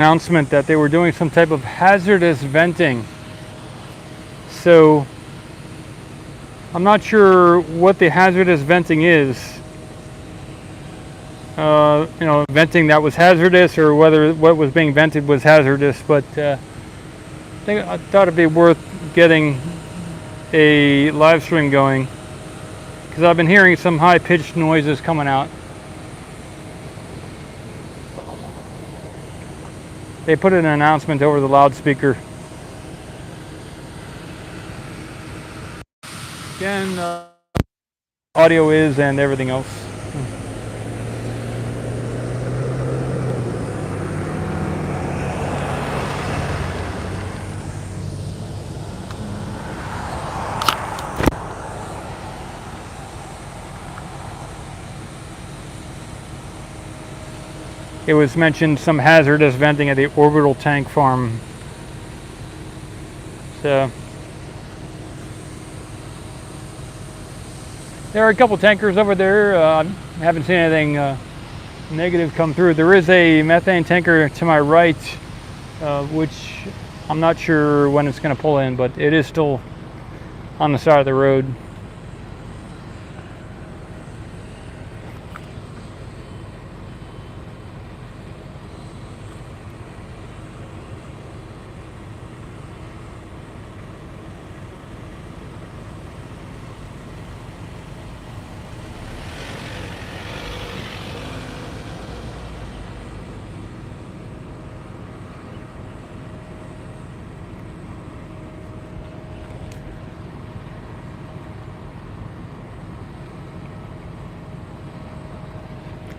announcement that they were doing some type of hazardous venting. So I'm not sure what the hazardous venting is. You know, venting that was hazardous, or whether what was being vented was hazardous. But I thought it'd be worth getting a live stream going, because I've been hearing some high-pitched noises coming out. They put an announcement over the loudspeaker. Again, audio is, and everything else. It was mentioned some hazardous venting at the orbital tank farm. So there are a couple tankers over there. I haven't seen anything negative come through. There is a methane tanker to my right, which I'm not sure when it's going to pull in, but it is still on the side of the road.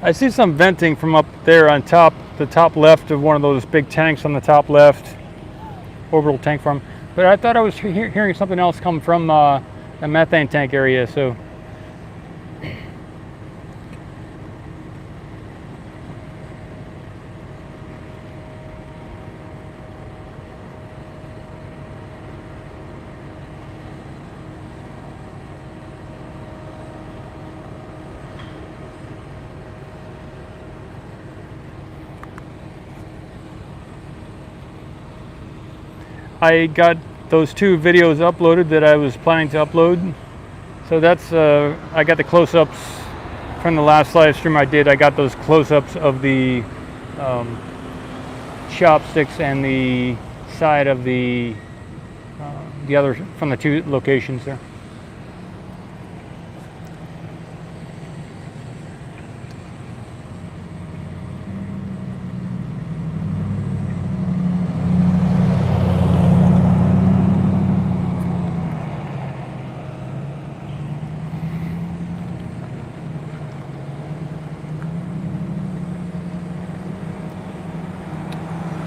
I see some venting from up there on top, the top left of one of those big tanks on the top left, orbital tank farm. But I thought I was hearing something else come from the methane tank area. So I got those two videos uploaded that I was planning to upload. So that's, I got the close-ups from the last live stream I did. I got those close-ups of the chopsticks and the side of the other, from the two locations there.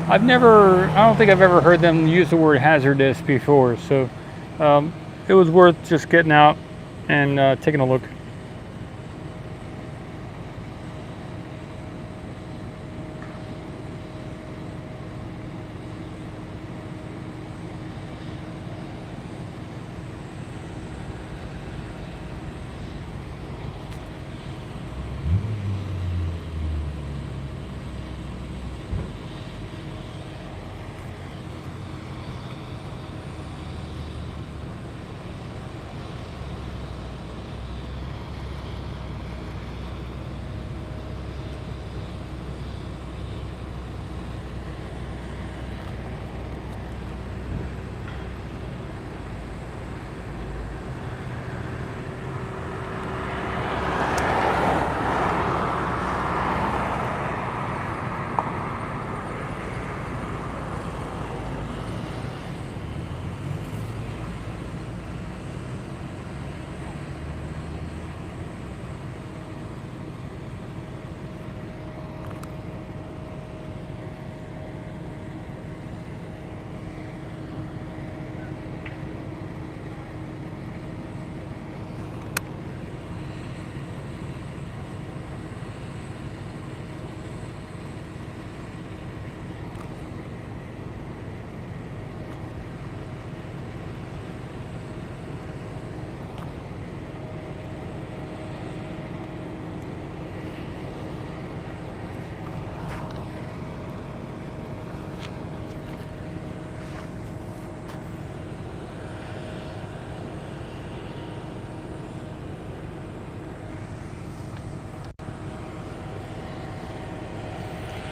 I don't think I've ever heard them use the word hazardous before, so it was worth just getting out and taking a look.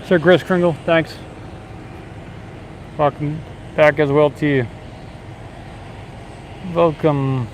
Sir Chris Kringle, thanks. Welcome back as well to you. Welcome.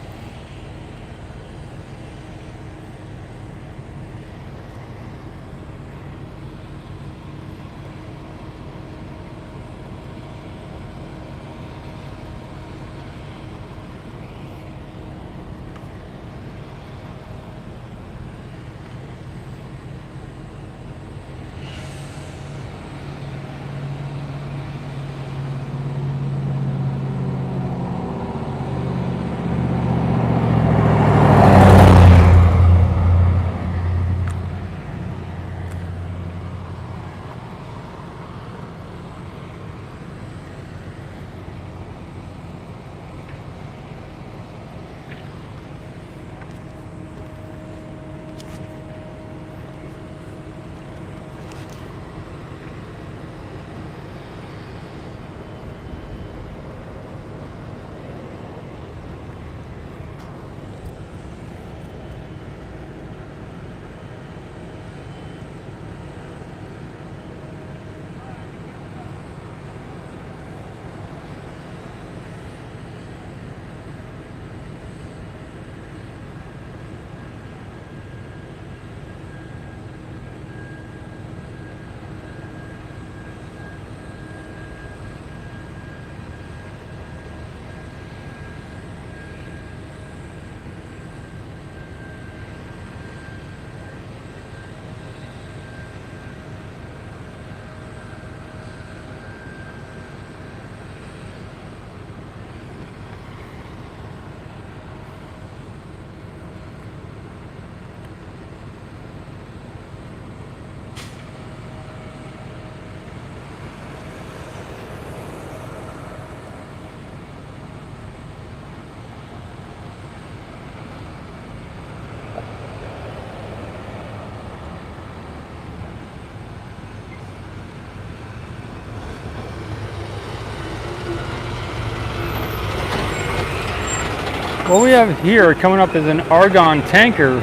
What we have here coming up is an argon tanker,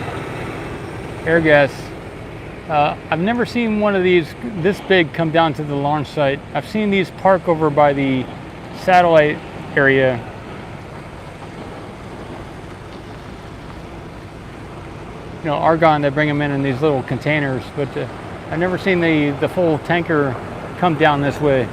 air gas. I've never seen one of these this big come down to the launch site. I've seen these park over by the satellite area. You know, argon, they bring them in these little containers, but I've never seen the full tanker come down this way.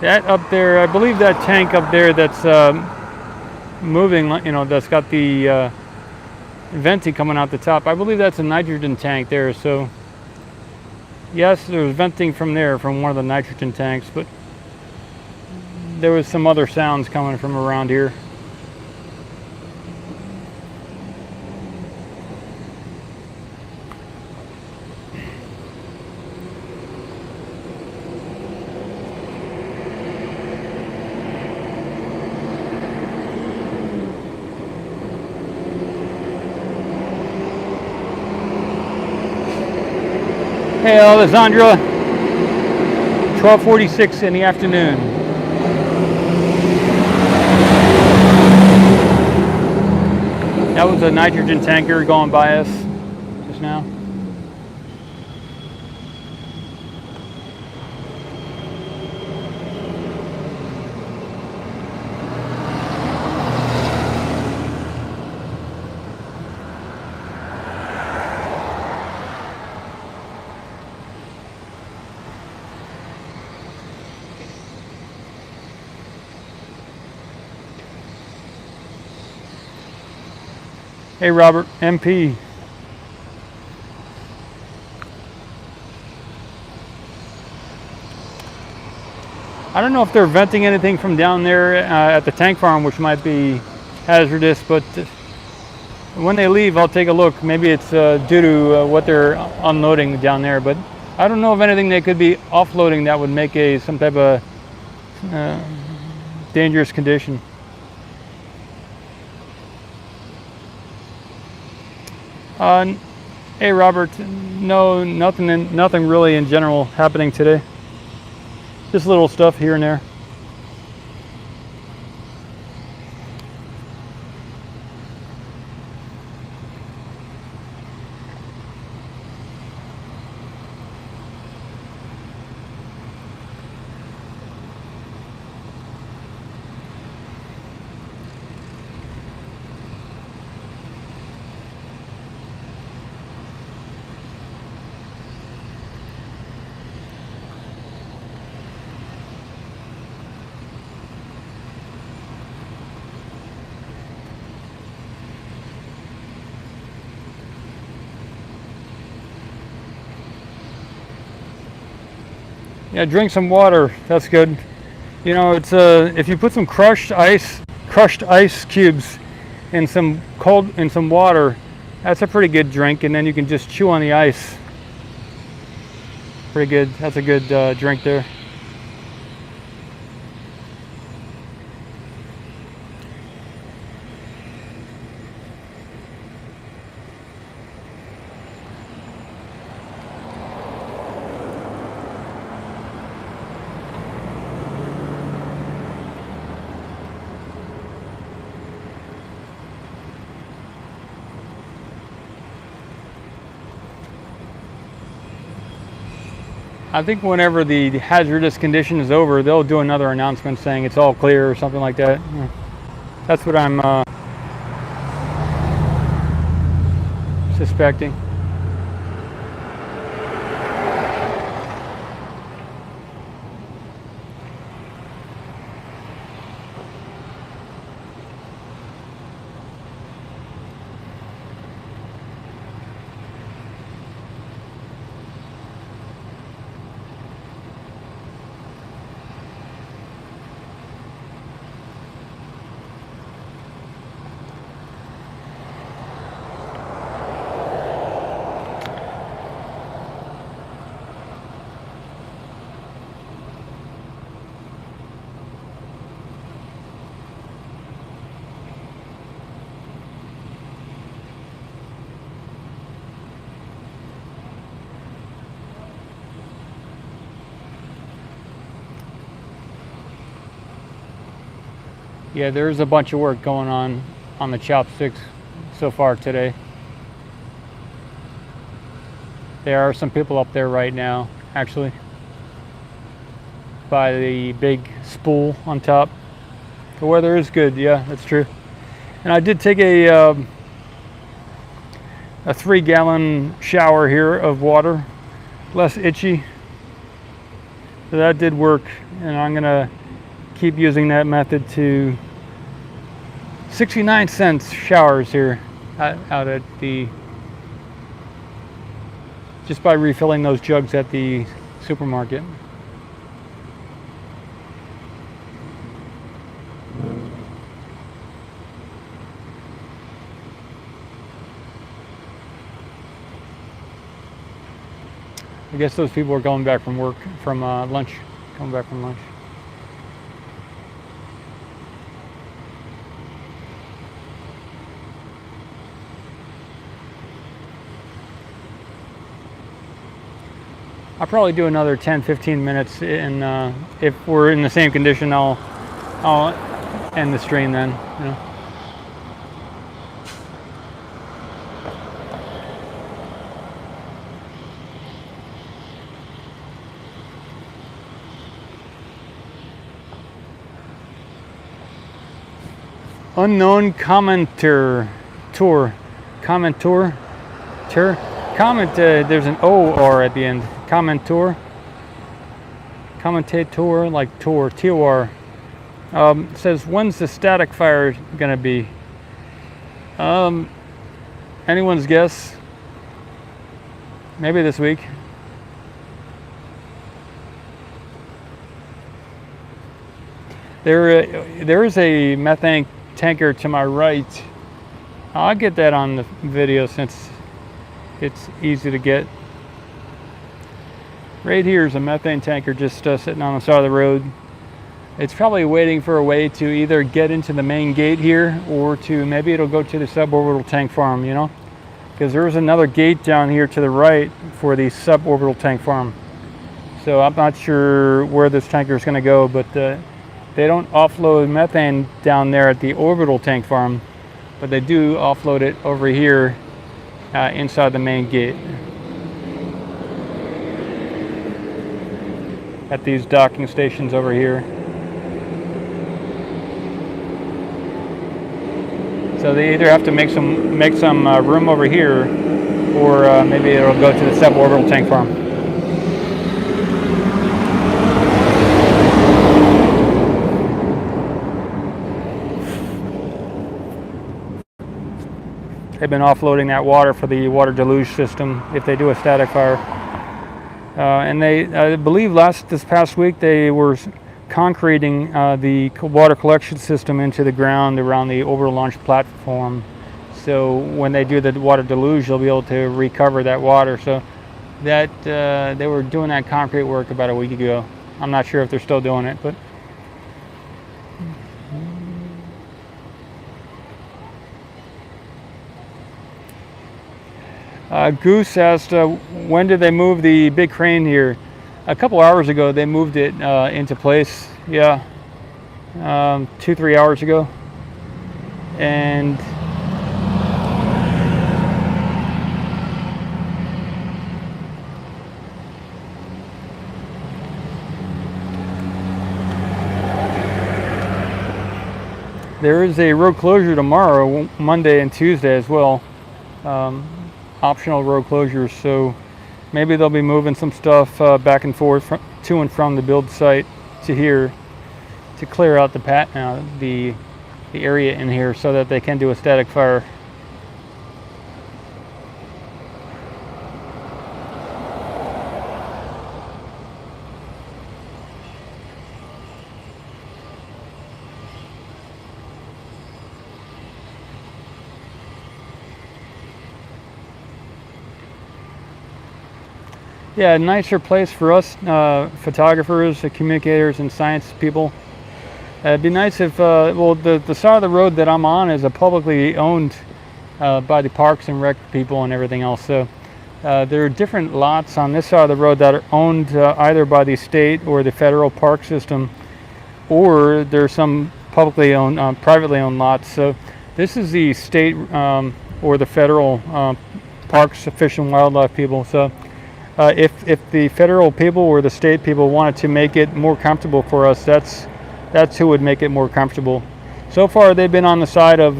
That up there, I believe that tank up there that's moving, you know, that's got the venting coming out the top. I believe that's a nitrogen tank there. So yes, there's venting from there, from one of the nitrogen tanks, but there was some other sounds coming from around here. Hey Alessandra, 12:46 in the afternoon. That was a nitrogen tanker going by us just now. Hey Robert, MP. I don't know if they're venting anything from down there at the tank farm, which might be hazardous, but when they leave, I'll take a look. Maybe it's due to what they're unloading down there, but I don't know of anything they could be offloading that would make some type of dangerous condition. Hey Robert, no, nothing really in general happening today. Just little stuff here and there. Yeah, drink some water. That's good. You know, it's if you put some crushed ice cubes in some water, that's a pretty good drink, and then you can just chew on the ice. Pretty good. That's a good drink there. I think whenever the hazardous condition is over, they'll do another announcement saying it's all clear or something like that. That's what I'm suspecting. Yeah, there's a bunch of work going on the Chopsticks so far today. There are some people up there right now, actually, by the big spool on top. The weather is good, yeah, that's true. And I did take a 3-gallon shower here of water, less itchy. So that did work, and I'm gonna keep using that method to 69-cent showers here out at the, just by refilling those jugs at the supermarket. I guess those people are going back from work, from lunch, coming back from lunch. I'll probably do another 10-15 minutes, and if we're in the same condition, I'll end the stream then. You know. Unknown commenter, comment, there's an O-R at the end. Commentator, like tour, T-O-R. Says, when's the static fire gonna be? Anyone's guess? Maybe this week. There is a methane tanker to my right. I'll get that on the video since it's easy to get. Right here is a methane tanker just sitting on the side of the road. It's probably waiting for a way to either get into the main gate here, or to maybe it'll go to the suborbital tank farm, you know, because there's another gate down here to the right for the suborbital tank farm. So I'm not sure where this tanker is going to go, but they don't offload methane down there at the orbital tank farm, but they do offload it over here inside the main gate at these docking stations over here. So they either have to make some room over here, or maybe it'll go to the suborbital tank farm. They've been offloading that water for the water deluge system if they do a static fire. And I believe this past week, they were concreting the water collection system into the ground around the orbital launch platform. So when they do the water deluge, they'll be able to recover that water. So that they were doing that concrete work about a week ago. I'm not sure if they're still doing it, but Goose asked, when did they move the big crane here? A couple hours ago, they moved it into place. Yeah, 2-3 hours ago. And there is a road closure tomorrow, Monday and Tuesday as well. Optional road closures, so maybe they'll be moving some stuff back and forth to and from the build site to here to clear out the area in here so that they can do a static fire. Yeah, a nicer place for us photographers, communicators, and science people. It'd be nice if, well, the side of the road that I'm on is publicly owned by the Parks and Rec people and everything else. So there are different lots on this side of the road that are owned either by the state or the federal park system, or there's some publicly owned, privately owned lots. So this is the state or the federal Parks, Fish and Wildlife people. So if the federal people or the state people wanted to make it more comfortable for us, that's who would make it more comfortable. So far, they've been on the side of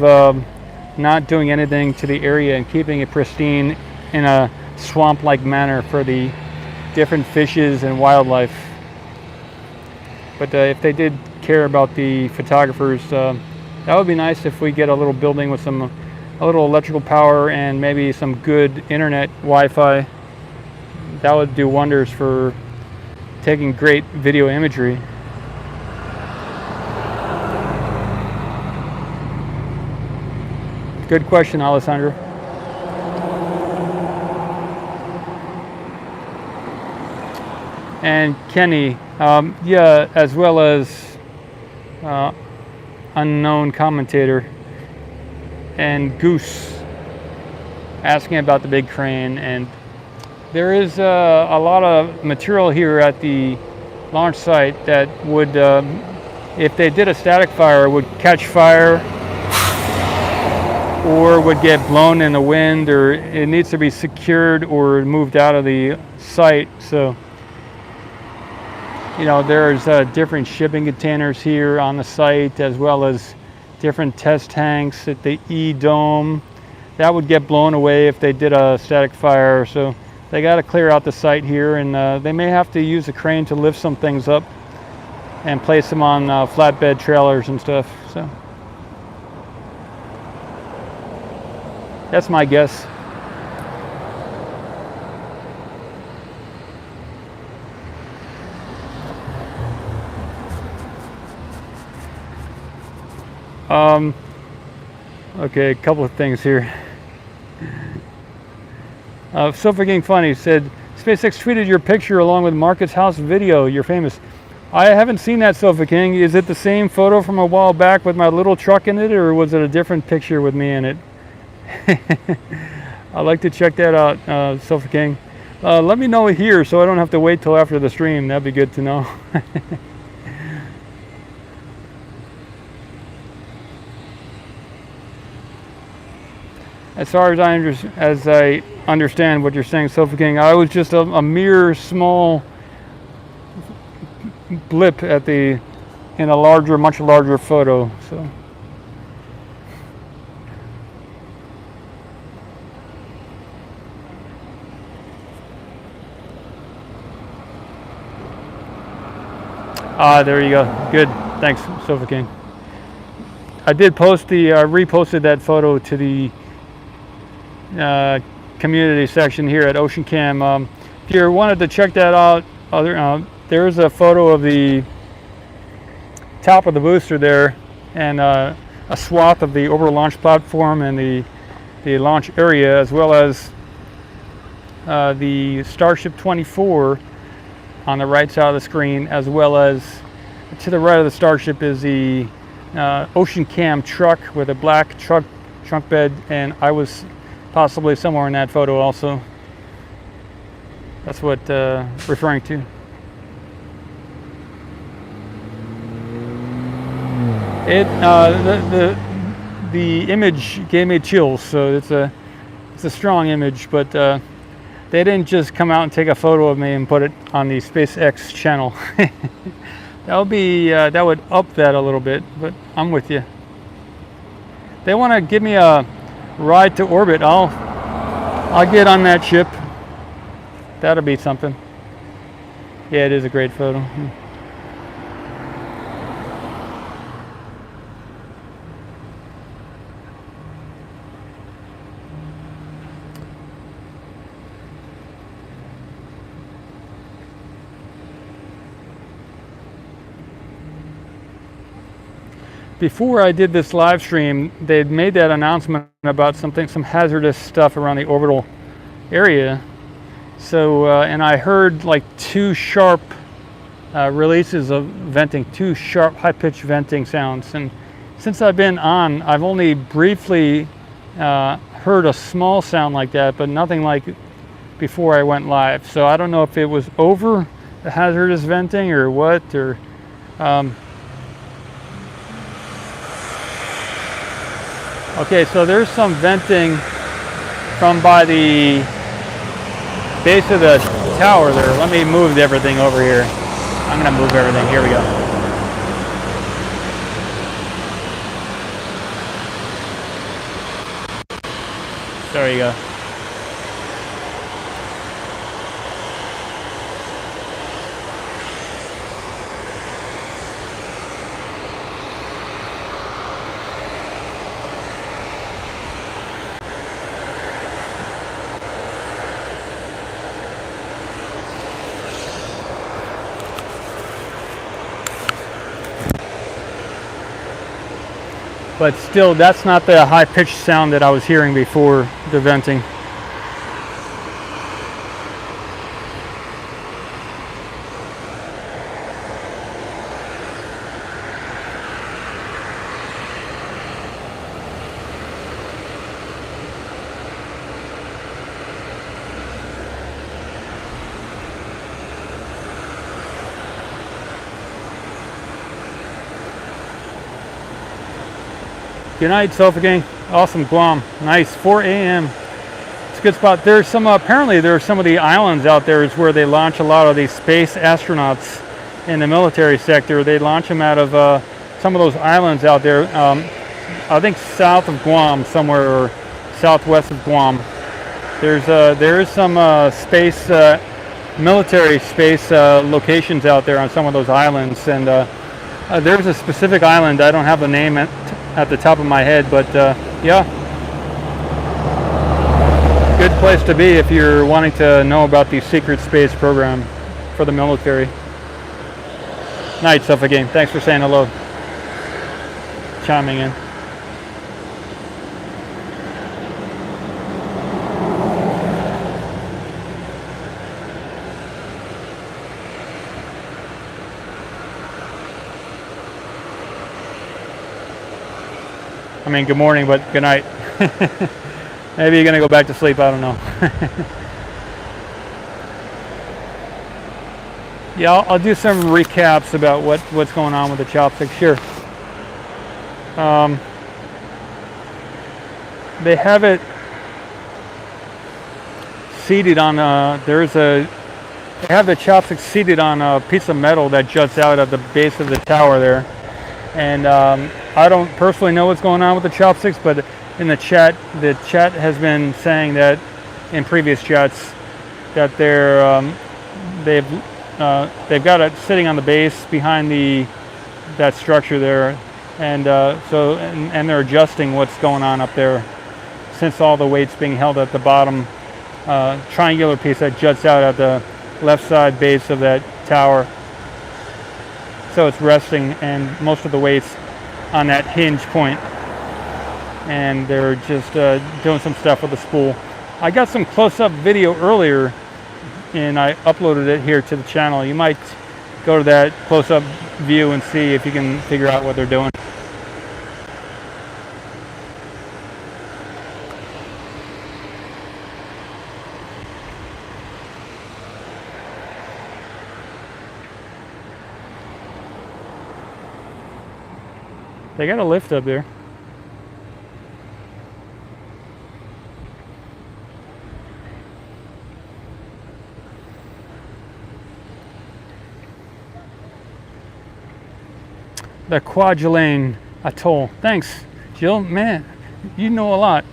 not doing anything to the area and keeping it pristine in a swamp-like manner for the different fishes and wildlife. But if they did care about the photographers, that would be nice if we get a little building with a little electrical power and maybe some good internet Wi-Fi. That would do wonders for taking great video imagery. Good question, Alessandra. And Kenny, yeah, as well as unknown commentator, and Goose asking about the big crane. And there is a lot of material here at the launch site that would, if they did a static fire, would catch fire or would get blown in the wind, or it needs to be secured or moved out of the site. So, you know, there's different shipping containers here on the site, as well as different test tanks at the E-Dome. That would get blown away if they did a static fire. So they got to clear out the site here, and they may have to use a crane to lift some things up and place them on flatbed trailers and stuff. So that's my guess. Okay, a couple of things here. Sofa King Funny said, SpaceX tweeted your picture along with Marcus House video. You're famous. I haven't seen that, Sofa King. Is it the same photo from a while back with my little truck in it, or was it a different picture with me in it? I'd like to check that out, Sofa King. Let me know here so I don't have to wait till after the stream. That'd be good to know. As far as I understand what you're saying, Sofa King, I was just a mere small blip in a much larger photo. So. There you go. Good. Thanks, Sofa King. I did reposted that photo to the community section here at Ocean Cam. If you wanted to check that out, there's a photo of the top of the booster there, and a swath of the orbital launch platform and the launch area, as well as the Starship 24 on the right side of the screen, as well as to the right of the Starship is the Ocean Cam truck with a black trunk bed, and I was possibly somewhere in that photo also. That's what referring to. The image gave me chills, so it's a strong image, but they didn't just come out and take a photo of me and put it on the SpaceX channel. That would up that a little bit, but I'm with you. They want to give me a ride to orbit. I'll get on that ship. That'll be something. Yeah, it is a great photo. Before I did this live stream, they'd made that announcement about some hazardous stuff around the orbital area. So, and I heard like two sharp releases of venting, two sharp high-pitched venting sounds. And since I've been on, I've only briefly heard a small sound like that, but nothing like before I went live. So I don't know if it was over the hazardous venting or what, or okay, so there's some venting from by the base of the tower there. Let me move everything over here. I'm gonna move everything. Here we go. There you go. But still, that's not the high-pitched sound that I was hearing before the venting. Good night, Sofa Gang. Awesome, Guam. Nice, 4 a.m. It's a good spot. There's some, apparently there are some of the islands out there is where they launch a lot of these space astronauts in the military sector. They launch them out of some of those islands out there. I think south of Guam somewhere, or southwest of Guam. There is some military space locations out there on some of those islands, and there's a specific island. I don't have the name at the top of my head, but yeah, good place to be if you're wanting to know about the secret space program for the military. Night, Sofa Game. Thanks for saying hello, chiming in. I mean, good morning, but good night. Maybe you're gonna go back to sleep, I don't know. Yeah, I'll do some recaps about what's going on with the Chopsticks. Sure. They have it seated on they have the Chopsticks seated on a piece of metal that juts out at the base of the tower there. And I don't personally know what's going on with the Chopsticks, but in the chat has been saying that in previous chats that they've got it sitting on the base behind that structure there, and and they're adjusting what's going on up there, since all the weight's being held at the bottom triangular piece that juts out at the left side base of that tower. So it's resting, and most of the weight's on that hinge point, and they're just doing some stuff with the spool. I got some close-up video earlier, and I uploaded it here to the channel. You might go to that close-up view and see if you can figure out what they're doing. They got a lift up there. The Kwajalein Atoll. Thanks, Jill. Man, you know a lot.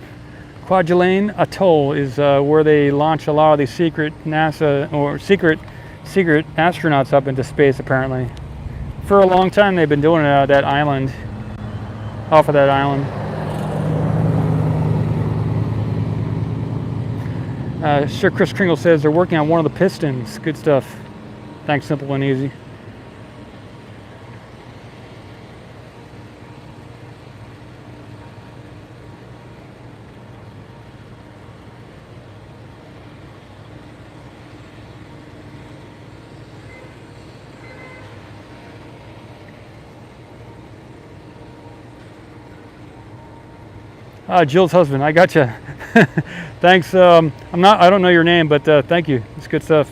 Kwajalein Atoll is where they launch a lot of these secret NASA or secret astronauts up into space. Apparently, for a long time they've been doing it out of that island, off of that island. Sir Chris Kringle says they're working on one of the pistons. Good stuff. Thanks, Simple and Easy. Jill's husband, I gotcha. Thanks. I don't know your name, but thank you. It's good stuff.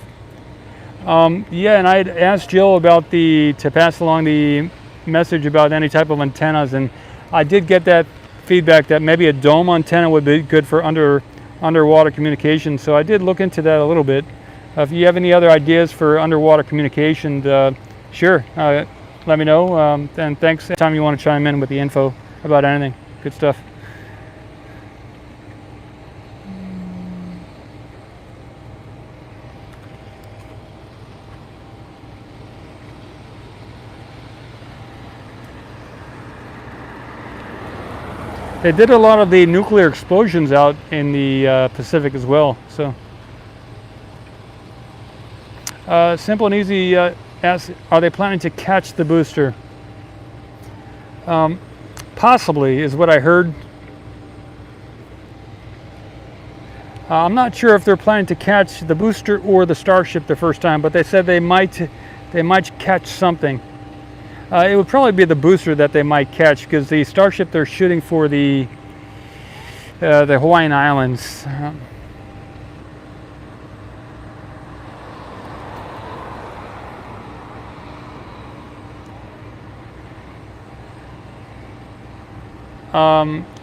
Yeah, and I had asked Jill about to pass along the message about any type of antennas, and I did get that feedback that maybe a dome antenna would be good for underwater communication. So I did look into that a little bit. If you have any other ideas for underwater communication, sure, let me know. And thanks anytime you want to chime in with the info about anything. Good stuff. They did a lot of the nuclear explosions out in the Pacific as well. So, Simple and Easy asks, are they planning to catch the booster? Possibly is what I heard. I'm not sure if they're planning to catch the booster or the Starship the first time, but they said they might catch something. It would probably be the booster that they might catch, because the Starship they're shooting for the Hawaiian Islands.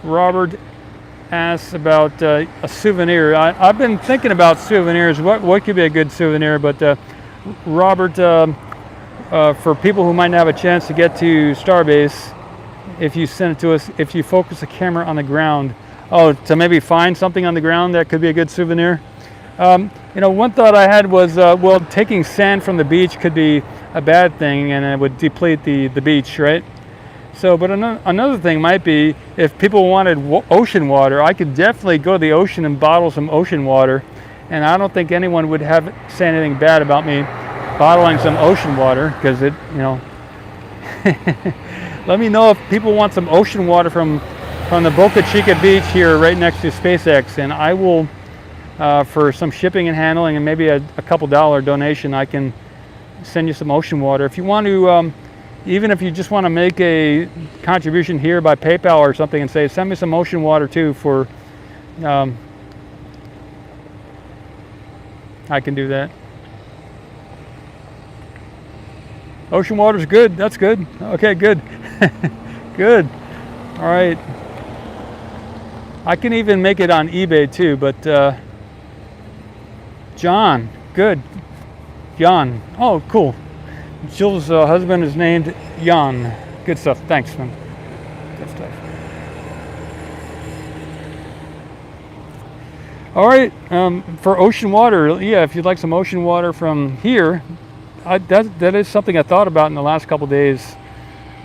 Robert asks about a souvenir. I've been thinking about souvenirs. What could be a good souvenir? But Robert, for people who might not have a chance to get to Starbase, if you send it to us, if you focus the camera on the ground, to maybe find something on the ground that could be a good souvenir. One thought I had was, well, taking sand from the beach could be a bad thing, and it would deplete the beach, right? So, but another thing might be, if people wanted ocean water, I could definitely go to the ocean and bottle some ocean water, and I don't think anyone would say anything bad about me bottling some ocean water, because it, let me know if people want some ocean water from the Boca Chica beach here right next to SpaceX, and I will, for some shipping and handling and maybe a couple dollar donation, I can send you some ocean water. If you want to even if you just want to make a contribution here by PayPal or something and say, send me some ocean water too for, I can do that. Ocean water's good. That's good. Okay, good. Good. All right. I can even make it on eBay too, but John, good. Jan. Oh, cool. Jill's husband is named Jan. Good stuff. Thanks, man. Good stuff. All right. For ocean water, yeah, if you'd like some ocean water from here, that is something I thought about in the last couple days.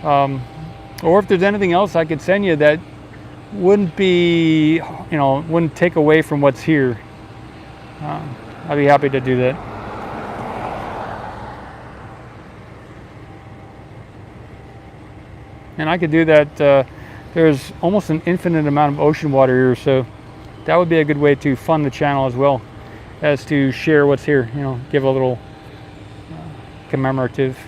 Or if there's anything else I could send you that wouldn't be, wouldn't take away from what's here, I'd be happy to do that. And I could do that. There's almost an infinite amount of ocean water here, so that would be a good way to fund the channel as well as to share what's here, give a little commemorative.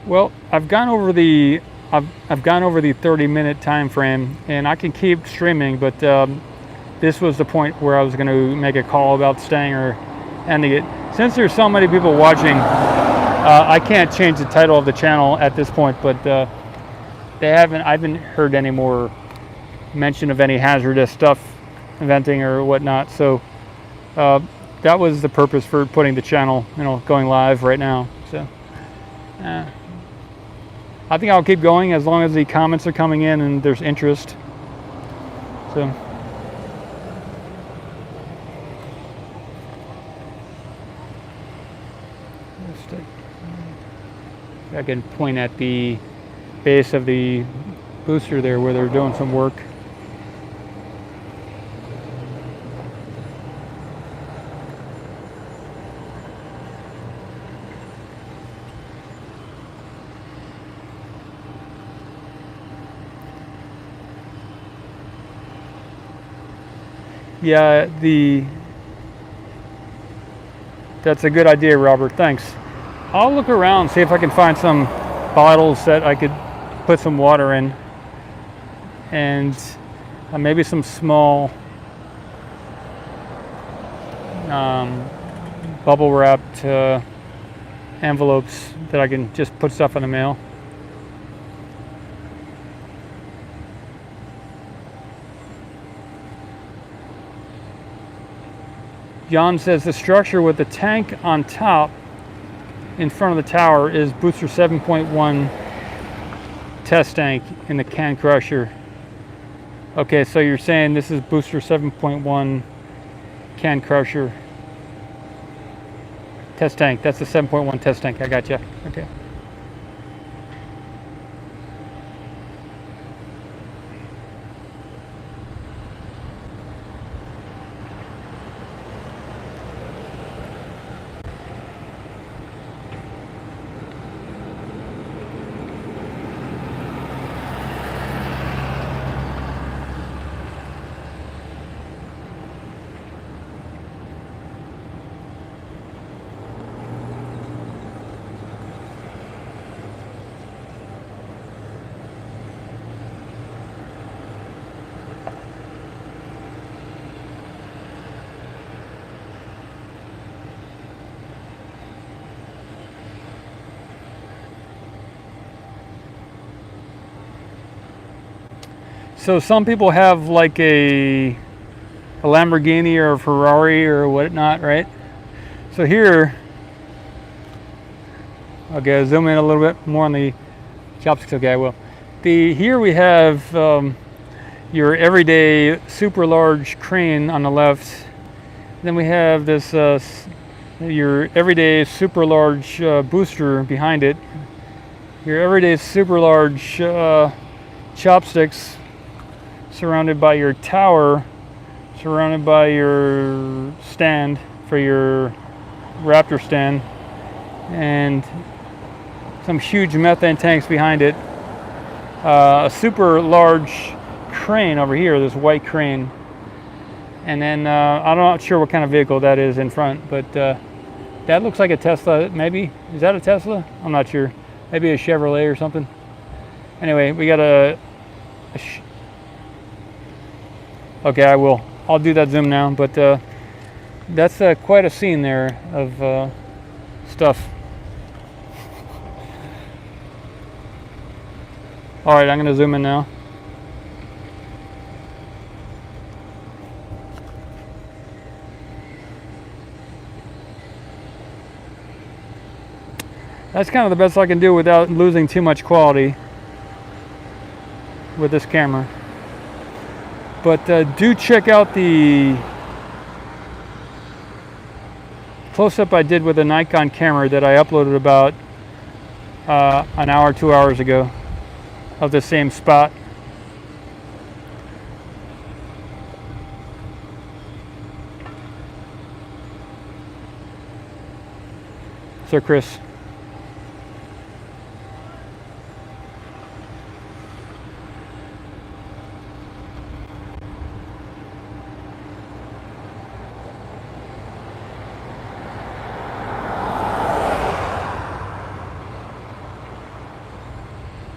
Well, I've gone over the 30-minute time frame, and I can keep streaming, but this was the point where I was going to make a call about staying or ending it. Since there's so many people watching, I can't change the title of the channel at this point, but I haven't heard any more mention of any hazardous stuff, venting or whatnot. So that was the purpose for putting the channel, going live right now. So I think I'll keep going as long as the comments are coming in and there's interest. So. I can point at the base of the booster there where they're doing some work. Yeah, that's a good idea, Robert. Thanks. I'll look around, see if I can find some bottles that I could put some water in, and maybe some small bubble wrapped envelopes that I can just put stuff in the mail. John says the structure with the tank on top in front of the tower is booster 7.1 test tank in the can crusher. Okay, so you're saying this is booster 7.1 can crusher test tank. That's the 7.1 test tank. I got you. Okay. So some people have like a Lamborghini or a Ferrari or whatnot, right? So here, okay, I'll zoom in a little bit more on the chopsticks. Okay, I will. Here we have your everyday super large crane on the left. Then we have this your everyday super large booster behind it. Your everyday super large chopsticks, surrounded by your tower, surrounded by your stand for your Raptor stand, and some huge methane tanks behind it. A super large crane over here, this white crane. And then I'm not sure what kind of vehicle that is in front, but that looks like a Tesla, maybe. Is that a Tesla? I'm not sure. Maybe a Chevrolet or something. Anyway, we got okay, I'll do that zoom now, but that's quite a scene there of stuff. All right, I'm gonna zoom in now. That's kind of the best I can do without losing too much quality with this camera. But do check out the close-up I did with a Nikon camera that I uploaded about an hour, 2 hours ago of the same spot. Sir Chris.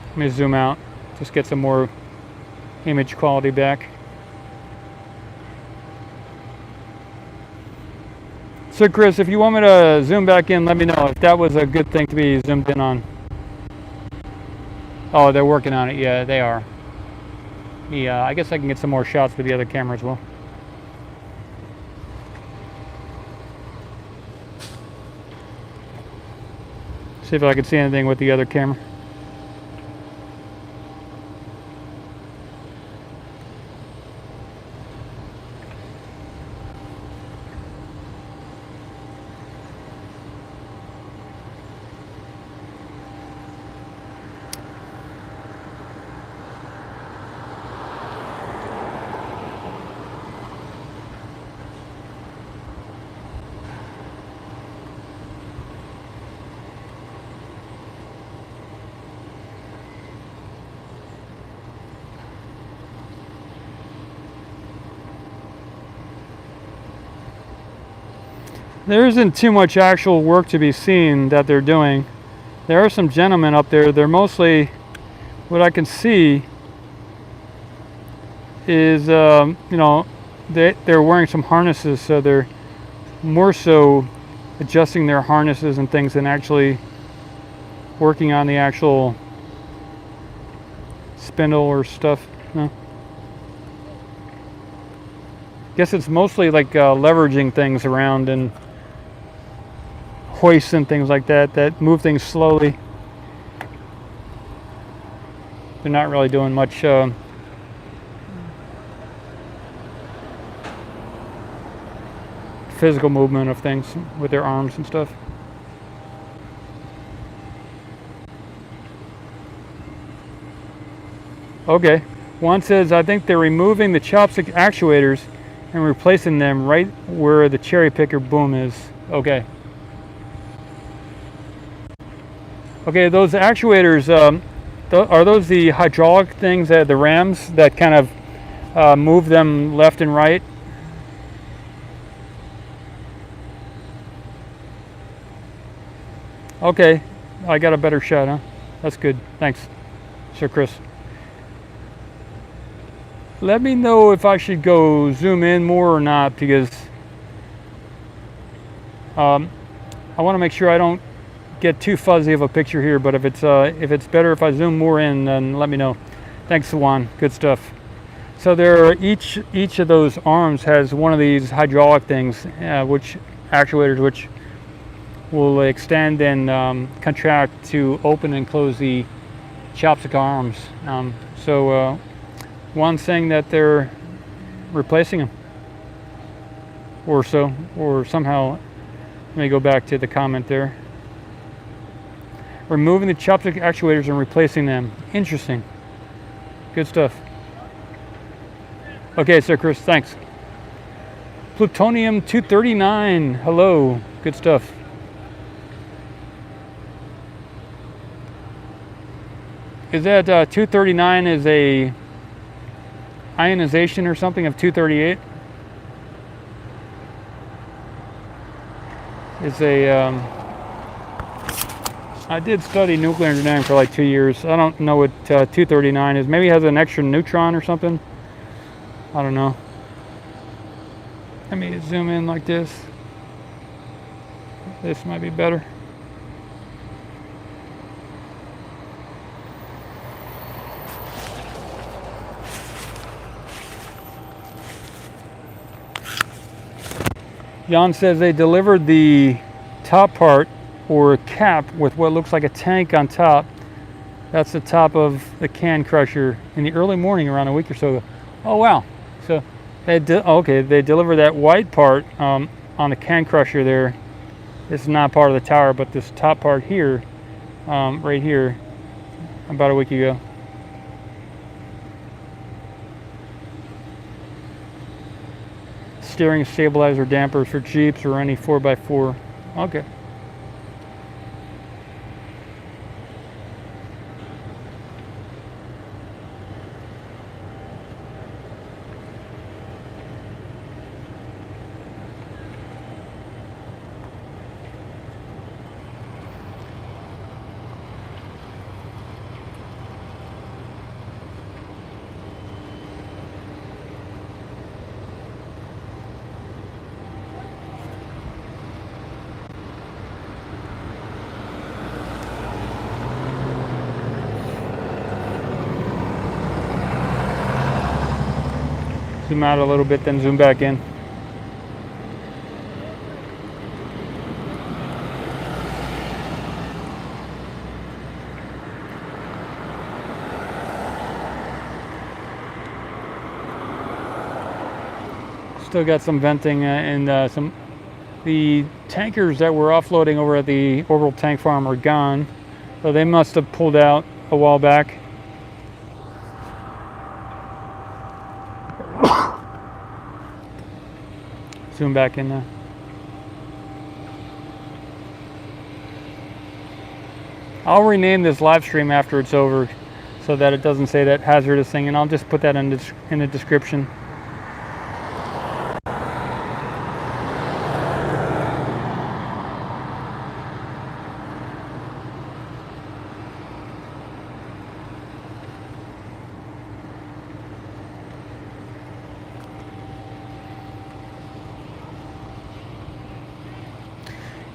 Let me zoom out, just get some more image quality back. So Chris, if you want me to zoom back in, let me know if that was a good thing to be zoomed in on. Oh, they're working on it. Yeah, they are. Yeah, I guess I can get some more shots with the other camera as well. See if I can see anything with the other camera. There isn't too much actual work to be seen that they're doing. There are some gentlemen up there. They're mostly, what I can see is, you know, they're wearing some harnesses, so they're more so adjusting their harnesses and things than actually working on the actual spindle or stuff. No. Guess it's mostly like leveraging things around and hoists and things like that that move things slowly. They're not really doing much physical movement of things with their arms and stuff. Okay, one says, I think they're removing the chopstick actuators and replacing them right where the cherry picker boom is. Okay. Okay, those actuators, are those the hydraulic things, the rams that kind of move them left and right? Okay, I got a better shot, huh? That's good. Thanks, Sir Chris. Let me know if I should go zoom in more or not, because I want to make sure I don't get too fuzzy of a picture here, but if it's better if I zoom more in, then let me know. Thanks, Juan. Good stuff. So there are each of those arms has one of these hydraulic things, which actuators, which will extend and contract to open and close the chopstick arms. So Juan's saying that they're replacing them, or somehow. Let me go back to the comment there. Removing the chopstick actuators and replacing them. Interesting. Good stuff. Okay, Sir Chris, thanks. Plutonium 239. Hello. Good stuff. Is that 239 is a ionization or something of 238? Is a I did study nuclear engineering for like 2 years. I don't know what 239 is. Maybe it has an extra neutron or something. I don't know. Let me zoom in like this. This might be better. Jan says they delivered the top part or cap with what looks like a tank on top. That's the top of the can crusher in the early morning around a week or so ago. Oh wow. So they they delivered that white part on the can crusher there. This is not part of the tower, but this top part here, right here, about a week ago. Steering stabilizer dampers for Jeeps or any 4x4. Okay. Zoom out a little bit, then zoom back in. Still got some venting and the tankers that were offloading over at the orbital tank farm are gone, so they must have pulled out a while back. Zoom back in now. I'll rename this live stream after it's over so that it doesn't say that hazardous thing, and I'll just put that in the description.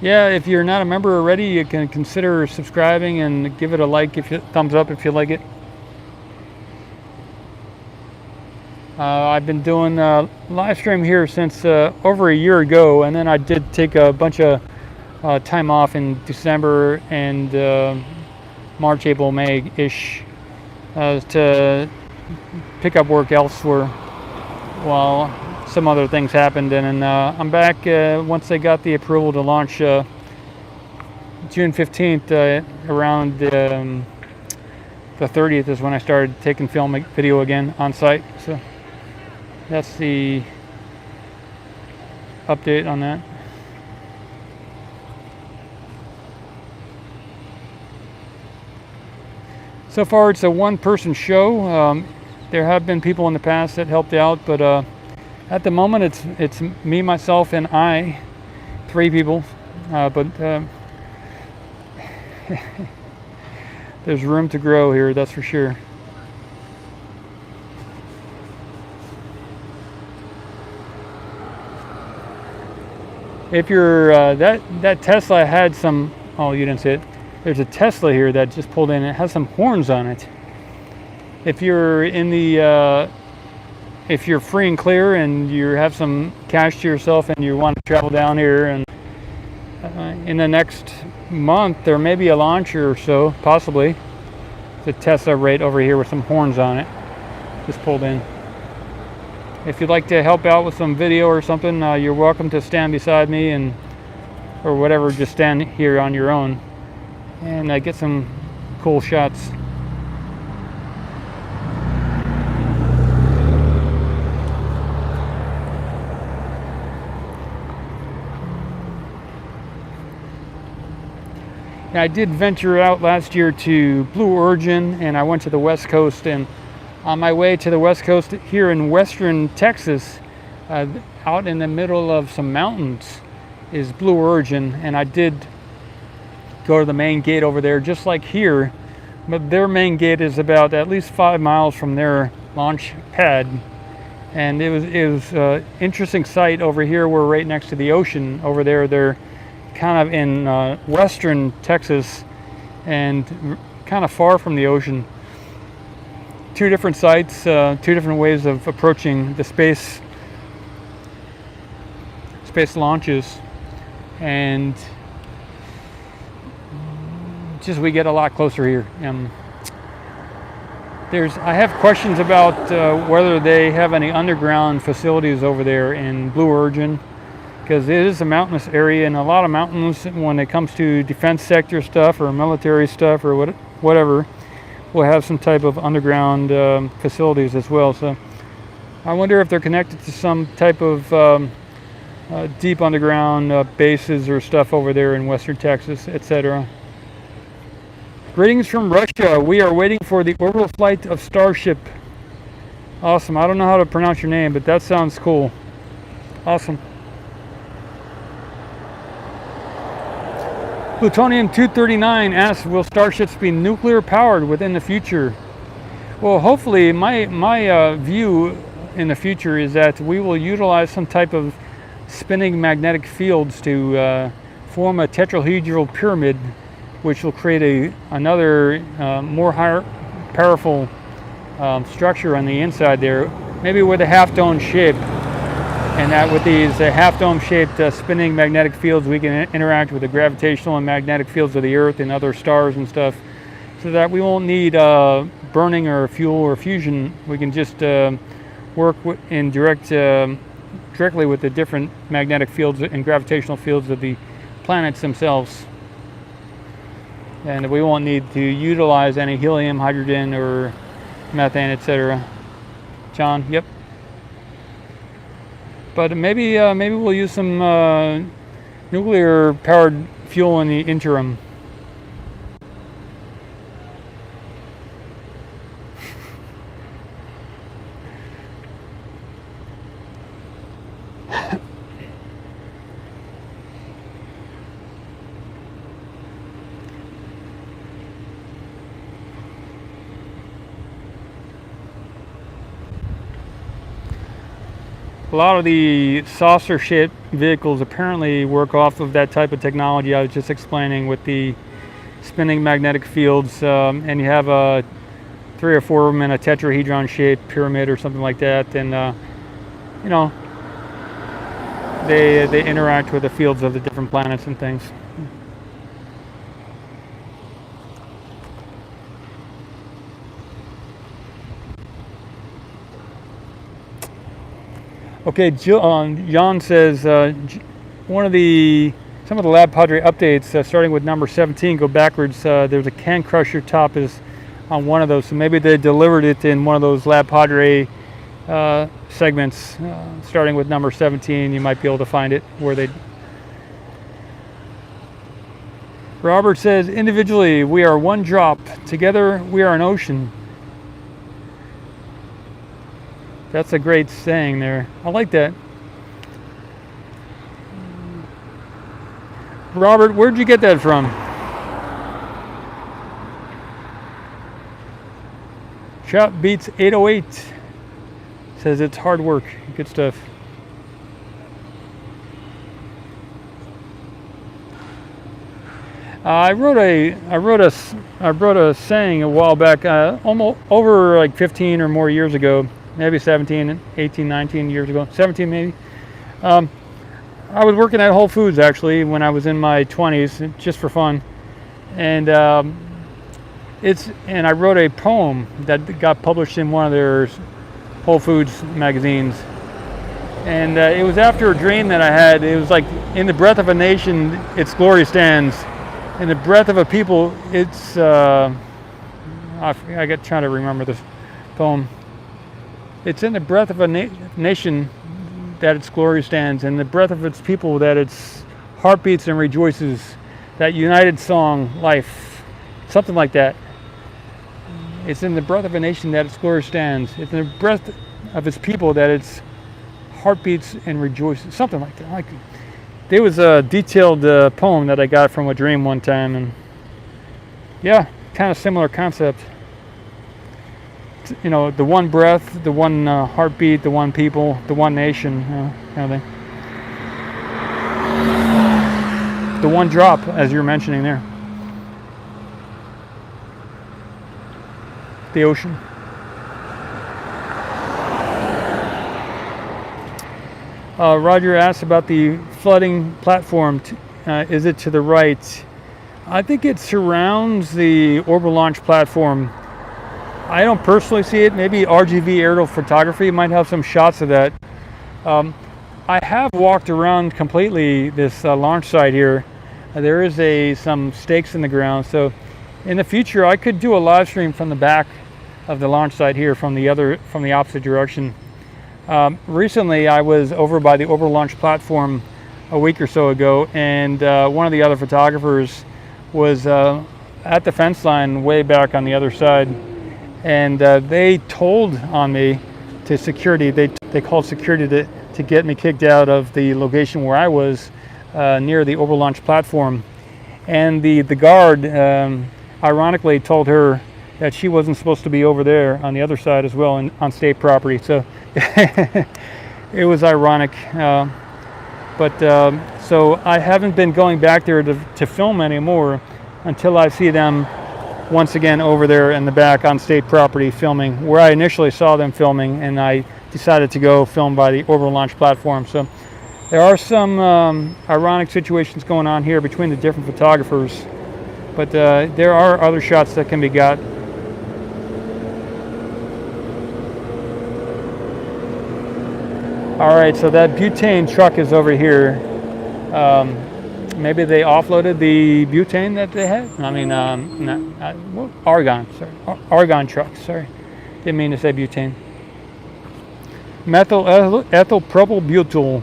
Yeah, if you're not a member already, you can consider subscribing and give it a like, thumbs up if you like it. I've been doing live stream here since over a year ago, and then I did take a bunch of time off in December and March, April, May-ish to pick up work elsewhere while some other things happened, and I'm back once they got the approval to launch June 15th. Around the 30th is when I started taking film video again on site. So that's the update on that. So far it's a one-person show. There have been people in the past that helped out, but at the moment, it's me, myself, and I, 3 people, but there's room to grow here, that's for sure. If you're, that Tesla had some, oh, you didn't see it. There's a Tesla here that just pulled in. It has some horns on it. If you're in the, if you're free and clear and you have some cash to yourself and you want to travel down here, and in the next month there may be a launch or so, possibly. The Tesla right over here with some horns on it, just pulled in. If you'd like to help out with some video or something, you're welcome to stand beside me and or whatever, just stand here on your own and get some cool shots. I did venture out last year to Blue Origin, and I went to the West Coast, and on my way to the West Coast here in western Texas, out in the middle of some mountains is Blue Origin, and I did go to the main gate over there just like here, but their main gate is about at least 5 miles from their launch pad. And it was an interesting sight over here. We're right next to the ocean. Over there they're kind of in western Texas and kind of far from the ocean. Two different sites, two different ways of approaching the space launches, and just we get a lot closer here. I have questions about whether they have any underground facilities over there in Blue Origin, because it is a mountainous area, and a lot of mountains, when it comes to defense sector stuff or military stuff or whatever, will have some type of underground facilities as well. So I wonder if they're connected to some type of deep underground bases or stuff over there in western Texas, etc. Greetings from Russia. We are waiting for the orbital flight of Starship. Awesome. I don't know how to pronounce your name, but that sounds cool. Awesome. Plutonium-239 asks, will starships be nuclear powered within the future? Well, hopefully, my view in the future is that we will utilize some type of spinning magnetic fields to form a tetrahedral pyramid, which will create another more powerful structure on the inside there, maybe with a half-dome shape. And that with these half-dome shaped spinning magnetic fields, we can interact with the gravitational and magnetic fields of the Earth and other stars and stuff, so that we won't need burning or fuel or fusion. We can just work in directly with the different magnetic fields and gravitational fields of the planets themselves. And we won't need to utilize any helium, hydrogen, or methane, etc. John, yep. But maybe we'll use some nuclear-powered fuel in the interim. A lot of the saucer-shaped vehicles apparently work off of that type of technology I was just explaining with the spinning magnetic fields, and you have 3 or 4 of them in a tetrahedron-shaped pyramid or something like that, and you know, they interact with the fields of the different planets and things. Okay, John says some of the Lab Padre updates, starting with number 17, go backwards. There's a can crusher top is on one of those, so maybe they delivered it in one of those Lab Padre segments. Starting with number 17, you might be able to find it where they. Robert says, individually we are one drop, together we are an ocean. That's a great saying there. I like that. Robert, where'd you get that from? Chop Beats 808 says it's hard work. Good stuff. I wrote a saying a while back, almost over like 15 or more years ago. Maybe 17, 18, 19 years ago, 17 maybe. I was working at Whole Foods actually when I was in my 20s, just for fun. And I wrote a poem that got published in one of their Whole Foods magazines. And it was after a dream that I had. It was like, in the breath of a nation, its glory stands. In the breath of a people, it's, I got trying to remember this poem. It's in the breath of a nation that its glory stands, and the breath of its people that its heart beats and rejoices, that United song, Life, something like that. It's in the breath of a nation that its glory stands. It's in the breath of its people that its heart beats and rejoices. Something like that. There was a detailed poem that I got from a dream one time, and yeah, kind of similar concept. You know, the one breath, the one heartbeat, the one people, the one nation, kind of thing. The one drop, as you're mentioning there. The ocean. Roger asked about the flooding platform. Is it to the right? I think it surrounds the orbital launch platform. I don't personally see it. Maybe RGV aerial photography might have some shots of that. I have walked around completely this launch site here. There is some stakes in the ground, so in the future I could do a live stream from the back of the launch site here from the opposite direction. Recently I was over by the orbital launch platform a week or so ago, and one of the other photographers was at the fence line way back on the other side, and they told on me to security. They called security to get me kicked out of the location where I was near the orbital launch platform, and the guard ironically told her that she wasn't supposed to be over there on the other side as well, on state property. So it was ironic. So I haven't been going back there to film anymore until I see them once again over there in the back on state property filming, where I initially saw them filming, and I decided to go film by the orbital launch platform. So there are some ironic situations going on here between the different photographers, but there are other shots that can be got. All right, so that butane truck is over here. Maybe they offloaded the butane that they had. I mean, argon. Sorry, argon truck. Sorry, didn't mean to say butane. Methyl ethyl propyl butyl,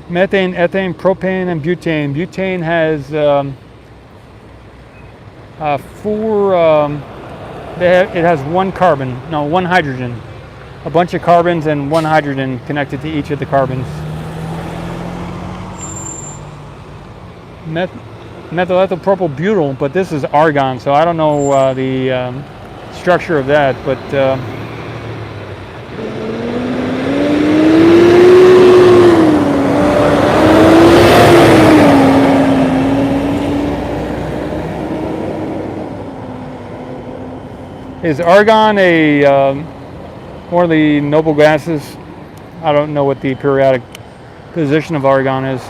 methane, ethane, propane, and butane. Butane has it has one hydrogen. A bunch of carbons and one hydrogen connected to each of the carbons. Methyl ethyl propyl butyl, but this is argon, so I don't know the structure of that, but is argon one of the noble gases? I don't know what the periodic position of argon is.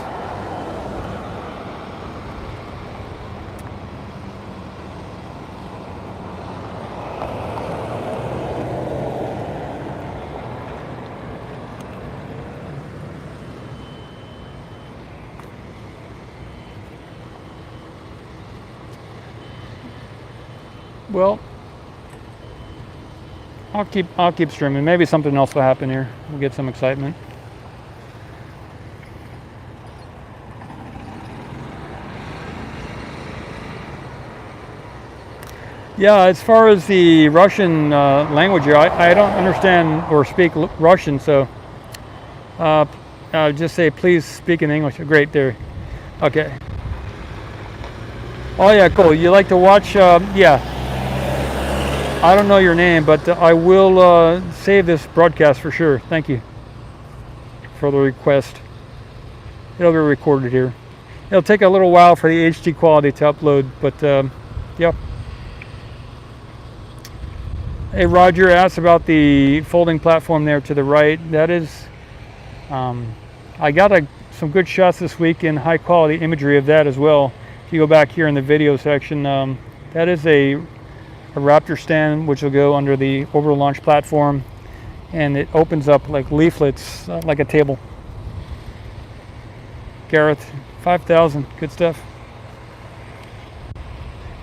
Well, I'll keep streaming. Maybe something else will happen here. We'll get some excitement. Yeah, as far as the Russian language here, I don't understand or speak Russian, so just say please speak in English. Great, there. Okay. Oh yeah, cool. You like to watch? Yeah. I don't know your name, but I will save this broadcast for sure. Thank you for the request. It'll be recorded here. It'll take a little while for the HD quality to upload, but yeah. Hey, Roger asked about the folding platform there to the right. That is, I got some good shots this week in high quality imagery of that as well. If you go back here in the video section, that is a Raptor stand which will go under the orbital launch platform, and it opens up like leaflets, like a table. Gareth, 5,000, good stuff.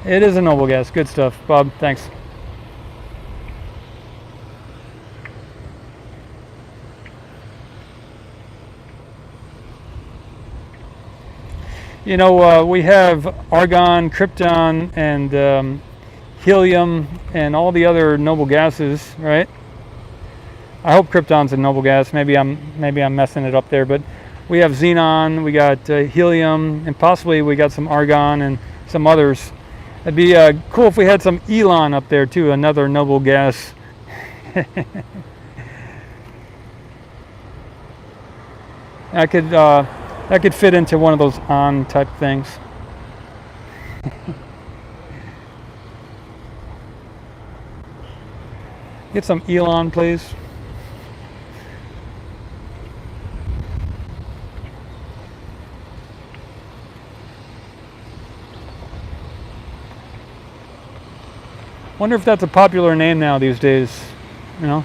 It is a noble gas, good stuff. Bob, thanks. You know, we have argon, krypton, and helium, and all the other noble gases, right? I hope krypton's a noble gas. Maybe I'm messing it up there, but we have xenon, we got helium, and possibly we got some argon and some others. It'd be cool if we had some Elon up there too, another noble gas. That could fit into one of those on type things. Get some Elon, please. Wonder if that's a popular name now these days, you know?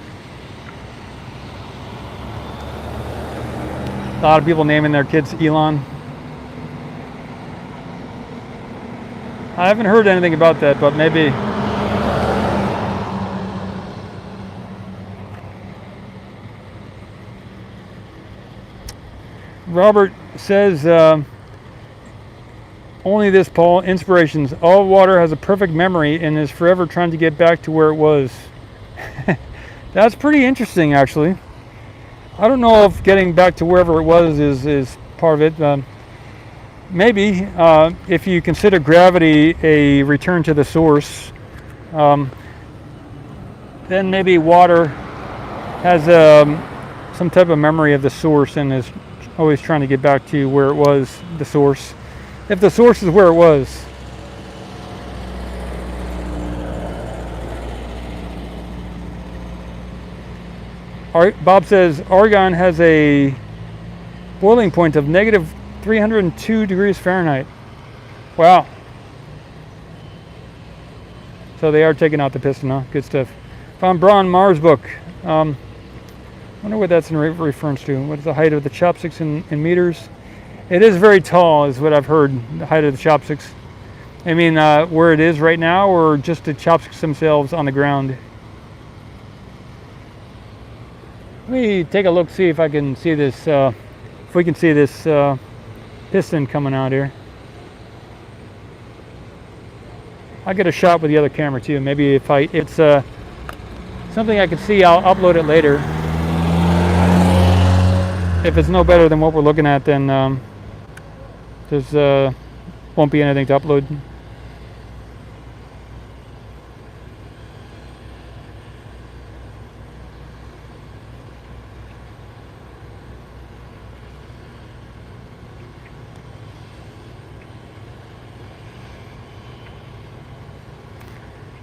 A lot of people naming their kids Elon. I haven't heard anything about that, but maybe. Robert says, only this, Paul, inspirations. All water has a perfect memory and is forever trying to get back to where it was. That's pretty interesting, actually. I don't know if getting back to wherever it was is part of it. Maybe, if you consider gravity a return to the source, then maybe water has some type of memory of the source and is always trying to get back to where it was, the source. If the source is where it was. Bob says argon has a boiling point of negative 302 degrees Fahrenheit. Wow. So they are taking out the piston, huh? Good stuff. Von Braun Mars book. Wonder what that's in reference to. What is the height of the chopsticks in meters? It is very tall, is what I've heard, the height of the chopsticks. I mean, where it is right now, or just the chopsticks themselves on the ground? Let me take a look, see if I can see this, if we can see this piston coming out here. I'll get a shot with the other camera too. Maybe if it's something I can see, I'll upload it later. If it's no better than what we're looking at, then there's won't be anything to upload.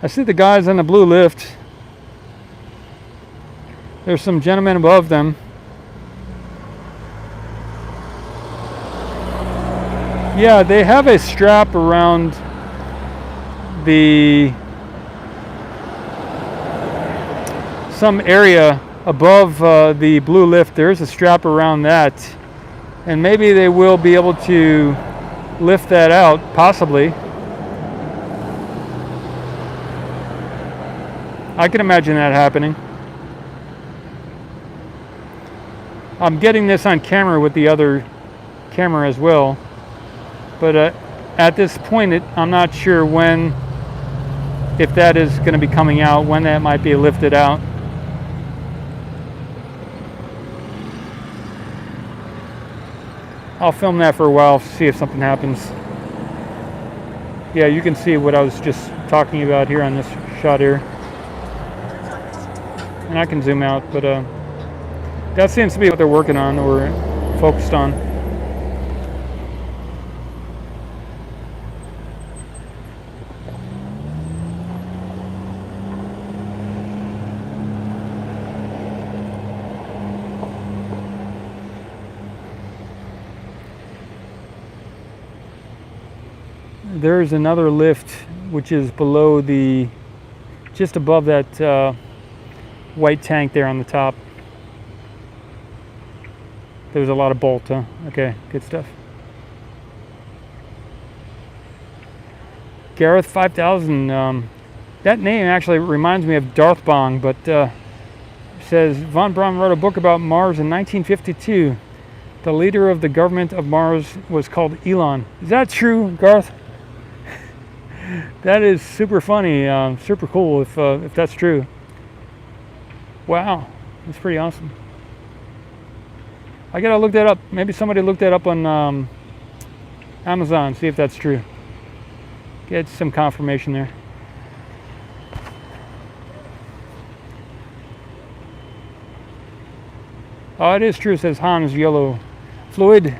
I see the guys on the blue lift. There's some gentlemen above them. Yeah, they have a strap around some area above the blue lift. There's a strap around that, and maybe they will be able to lift that out, possibly. I can imagine that happening. I'm getting this on camera with the other camera as well. But at this point, I'm not sure when, if that is going to be coming out, when that might be lifted out. I'll film that for a while, see if something happens. Yeah, you can see what I was just talking about here on this shot here. And I can zoom out, but that seems to be what they're working on or focused on. There's another lift which is below just above that white tank there on the top. There's a lot of bolt, huh? Okay, good stuff. Gareth 5000, that name actually reminds me of Darth Bong, but says Von Braun wrote a book about Mars in 1952. The leader of the government of Mars was called Elon. Is that true, Garth? That is super funny, super cool if that's true. Wow, that's pretty awesome. I gotta look that up. Maybe somebody looked that up on Amazon, see if that's true. Get some confirmation there. Oh, it is true, says Hans Yellow. Fluid.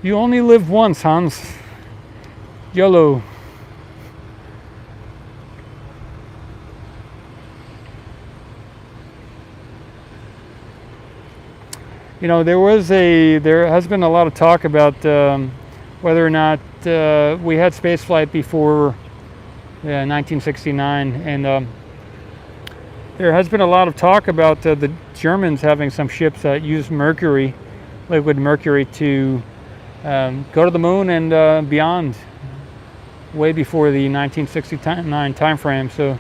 You only live once, Hans. YOLO. You know, there has been a lot of talk about whether or not we had spaceflight before 1969, and there has been a lot of talk about the Germans having some ships that use mercury, liquid mercury, to go to the moon and beyond, way before the 1969 time frame. So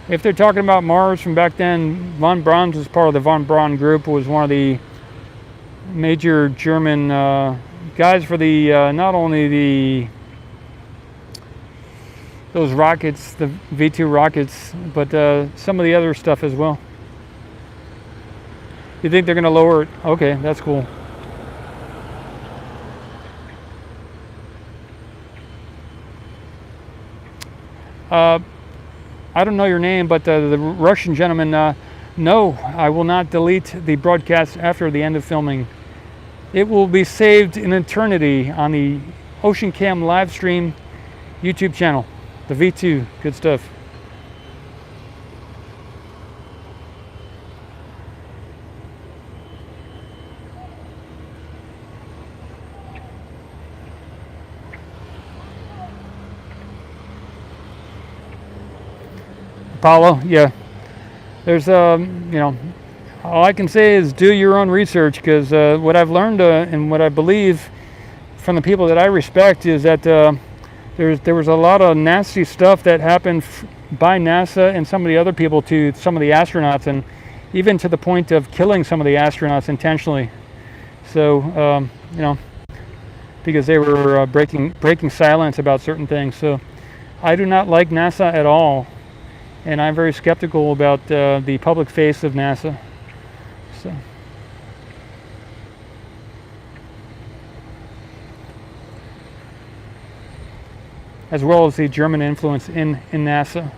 if they're talking about Mars from back then, von Braun was part of the von Braun group, was one of the major German guys for the not only those rockets, the V2 rockets, but some of the other stuff as well. You think they're going to lower it? Okay, that's cool. I don't know your name, but the Russian gentleman, no, I will not delete the broadcast after the end of filming. It will be saved in eternity on the OceanCam live stream YouTube channel. The V2, good stuff. Apollo, yeah. There's, you know, all I can say is do your own research, because what I've learned and what I believe from the people that I respect is that there was a lot of nasty stuff that happened by NASA and some of the other people to some of the astronauts, and even to the point of killing some of the astronauts intentionally. So, you know, because they were breaking silence about certain things. So I do not like NASA at all. And I'm very skeptical about the public face of NASA. So, as well as the German influence in NASA,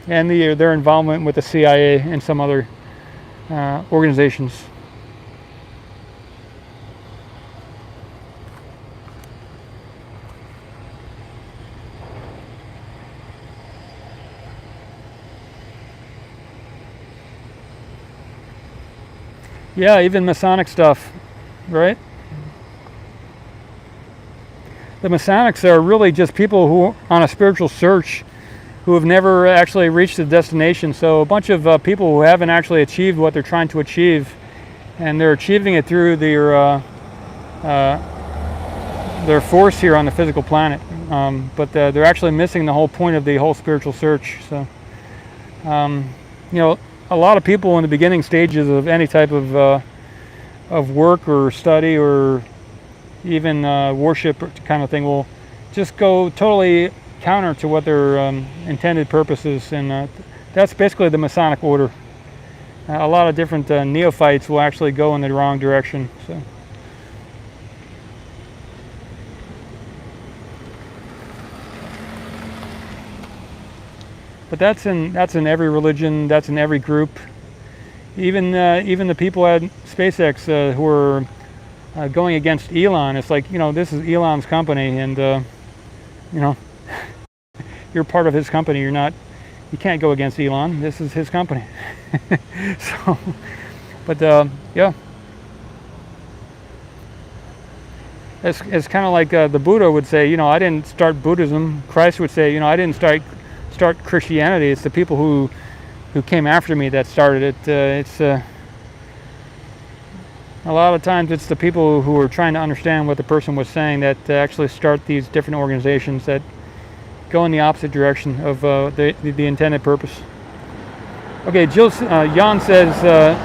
and their involvement with the CIA and some other organizations. Yeah, even Masonic stuff, right? The Masonics are really just people who are on a spiritual search, who have never actually reached the destination. So a bunch of people who haven't actually achieved what they're trying to achieve, and they're achieving it through their force here on the physical planet. But they're actually missing the whole point of the whole spiritual search. So, you know, a lot of people in the beginning stages of any type of work or study or even worship kind of thing will just go totally counter to what their intended purpose is, and that's basically the Masonic order. A lot of different neophytes will actually go in the wrong direction. So. But that's in every religion. That's in every group. Even the people at SpaceX who are going against Elon. It's like, you know, this is Elon's company, and you know, you're part of his company. You're not. You can't go against Elon. This is his company. So, but yeah. It's kind of like the Buddha would say, you know, I didn't start Buddhism. Christ would say, you know, I didn't start Christianity. It's the people who came after me that started it. It's a lot of times it's the people who are trying to understand what the person was saying that actually start these different organizations that go in the opposite direction of the intended purpose. Okay, Jan says,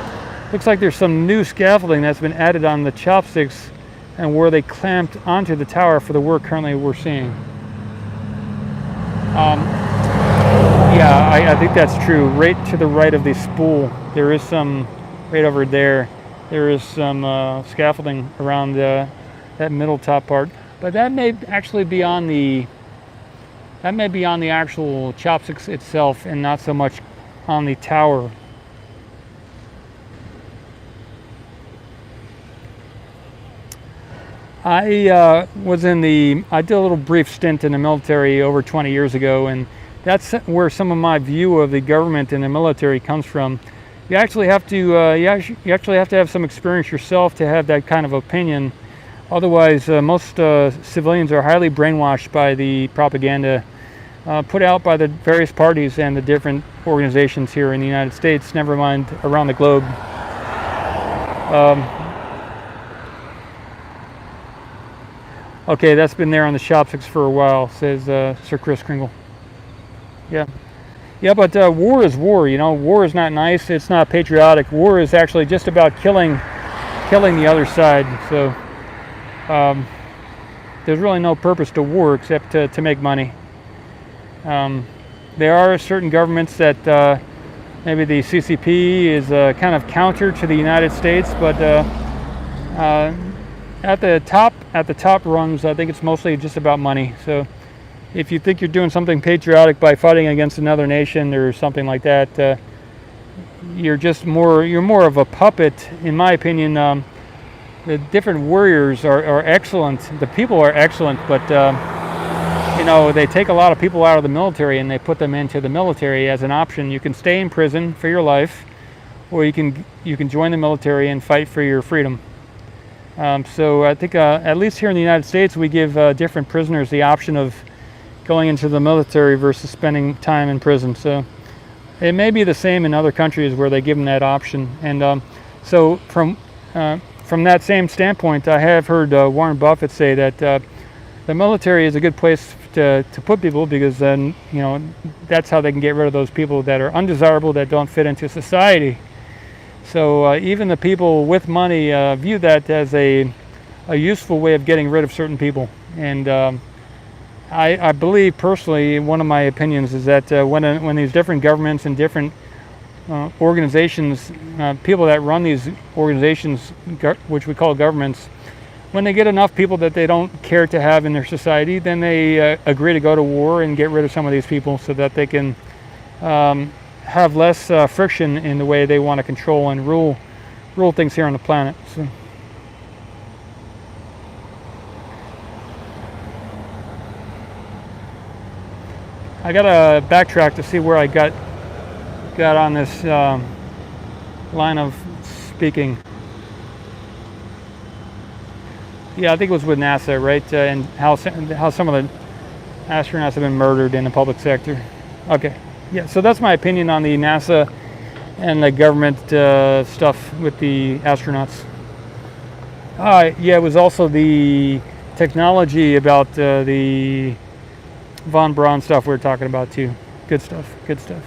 looks like there's some new scaffolding that's been added on the Chopsticks and where they clamped onto the tower for the work currently we're seeing. Yeah, I think that's true. Right to the right of the spool, there is some, right over there, there is some scaffolding around that middle top part. But that may actually be on the actual Chopsticks itself and not so much on the tower. I did a little brief stint in the military over 20 years ago, and that's where some of my view of the government and the military comes from. You actually have to have some experience yourself to have that kind of opinion. Otherwise, most civilians are highly brainwashed by the propaganda put out by the various parties and the different organizations here in the United States, never mind around the globe. Okay, that's been there on the Chopsticks for a while, says Sir Chris Kringle. Yeah, but war is war. You know, war is not nice. It's not patriotic. War is actually just about killing the other side. So there's really no purpose to war except to make money. There are certain governments that maybe the CCP is kind of counter to the United States, but at the top rungs, I think it's mostly just about money. So if you think you're doing something patriotic by fighting against another nation or something like that, you're more of a puppet, in my opinion. The different warriors are excellent. The people are excellent, but you know, they take a lot of people out of the military and they put them into the military as an option. You can stay in prison for your life, or you can join the military and fight for your freedom. So I think at least here in the United States, we give different prisoners the option of going into the military versus spending time in prison. So it may be the same in other countries where they give them that option. And so from that same standpoint, I have heard Warren Buffett say that the military is a good place to put people, because then, you know, that's how they can get rid of those people that are undesirable, that don't fit into society. So even the people with money view that as a useful way of getting rid of certain people. And I believe personally, one of my opinions is that when these different governments and different organizations, people that run these organizations, which we call governments, when they get enough people that they don't care to have in their society, then they agree to go to war and get rid of some of these people so that they can have less friction in the way they want to control and rule things here on the planet. So. I gotta backtrack to see where I got on this line of speaking. Yeah, I think it was with NASA, right? And how some of the astronauts have been murdered in the public sector. Okay. Yeah, so that's my opinion on the NASA and the government stuff with the astronauts. Yeah, it was also the technology about the von Braun stuff we were talking about too. Good stuff, good stuff.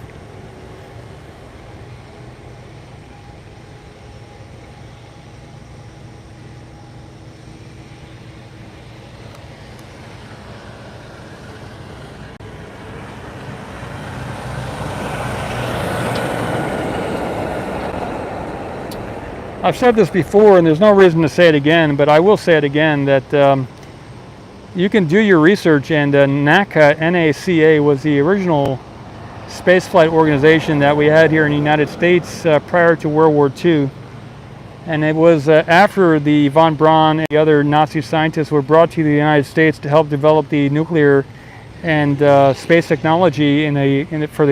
I've said this before, and there's no reason to say it again, but I will say it again, that you can do your research, and NACA, N-A-C-A, was the original spaceflight organization that we had here in the United States prior to World War II. And it was after the von Braun and the other Nazi scientists were brought to the United States to help develop the nuclear and space technology for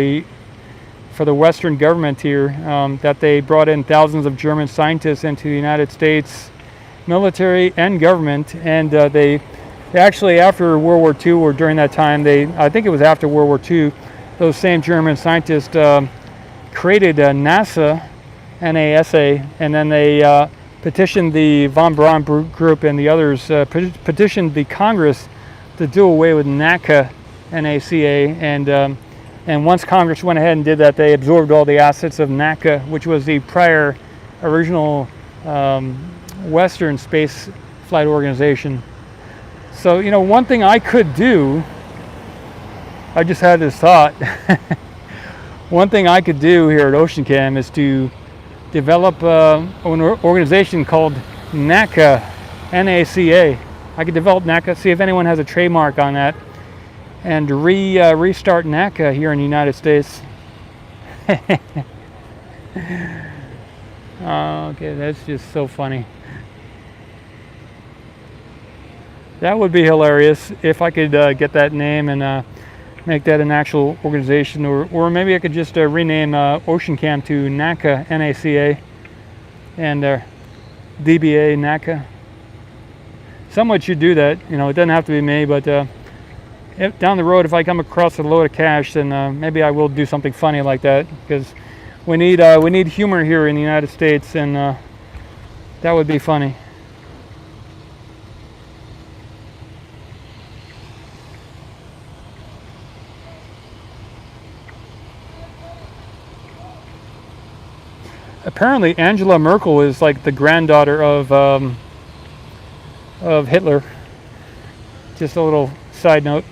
the Western government here, that they brought in thousands of German scientists into the United States military and government, and they actually, after World War II, or during that time, I think it was after World War II, those same German scientists created NASA, NASA, and then they petitioned the von Braun group and the others, petitioned the Congress to do away with NACA, NACA, and once Congress went ahead and did that, they absorbed all the assets of NACA, which was the prior original Western space flight organization. So, you know, one thing I could do, I just had this thought, one thing I could do here at OceanCam is to develop an organization called NACA, NACA. I could develop NACA, see if anyone has a trademark on that, and restart NACA here in the United States. Okay, that's just so funny. That would be hilarious if I could get that name and make that an actual organization, or maybe I could just rename OceanCam to NACA, NACA, and DBA NACA. Someone should do that. You know, it doesn't have to be me, but if down the road, if I come across a load of cash, then maybe I will do something funny like that, because we need humor here in the United States, and that would be funny. Apparently, Angela Merkel is like the granddaughter of Hitler. Just a little side note.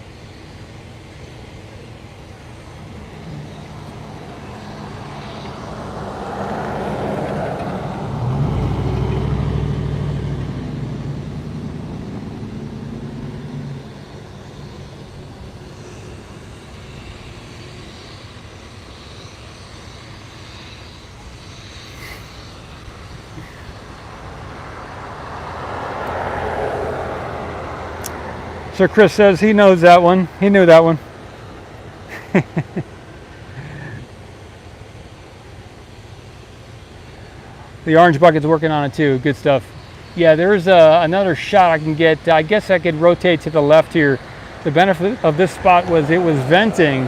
So Chris says he knows that one. He knew that one. The orange bucket's working on it too. Good stuff. Yeah, there's another shot I can get. I guess I could rotate to the left here. The benefit of this spot was it was venting.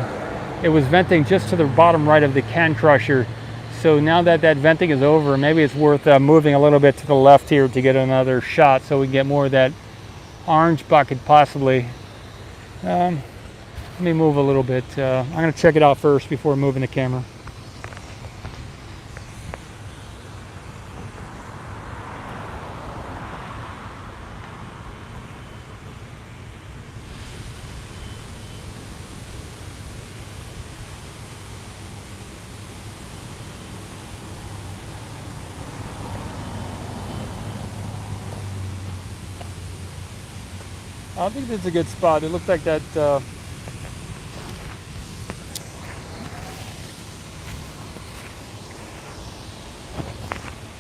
It was venting just to the bottom right of the can crusher. So now that that venting is over, maybe it's worth moving a little bit to the left here to get another shot, so we can get more of that orange bucket possibly. Let me move a little bit. I'm going to check it out first before moving the camera. I think this is a good spot. It looks like that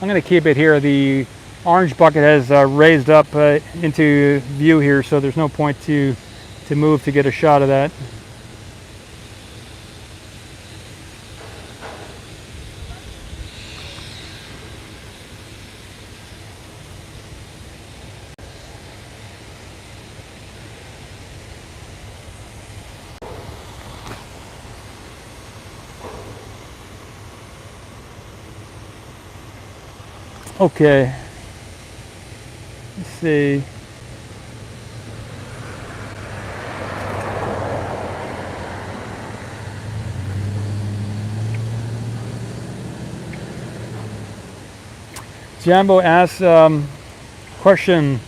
I'm going to keep it here. The orange bucket has raised up into view here, so there's no point to move to get a shot of that. Okay, let's see. Jambo asks, question,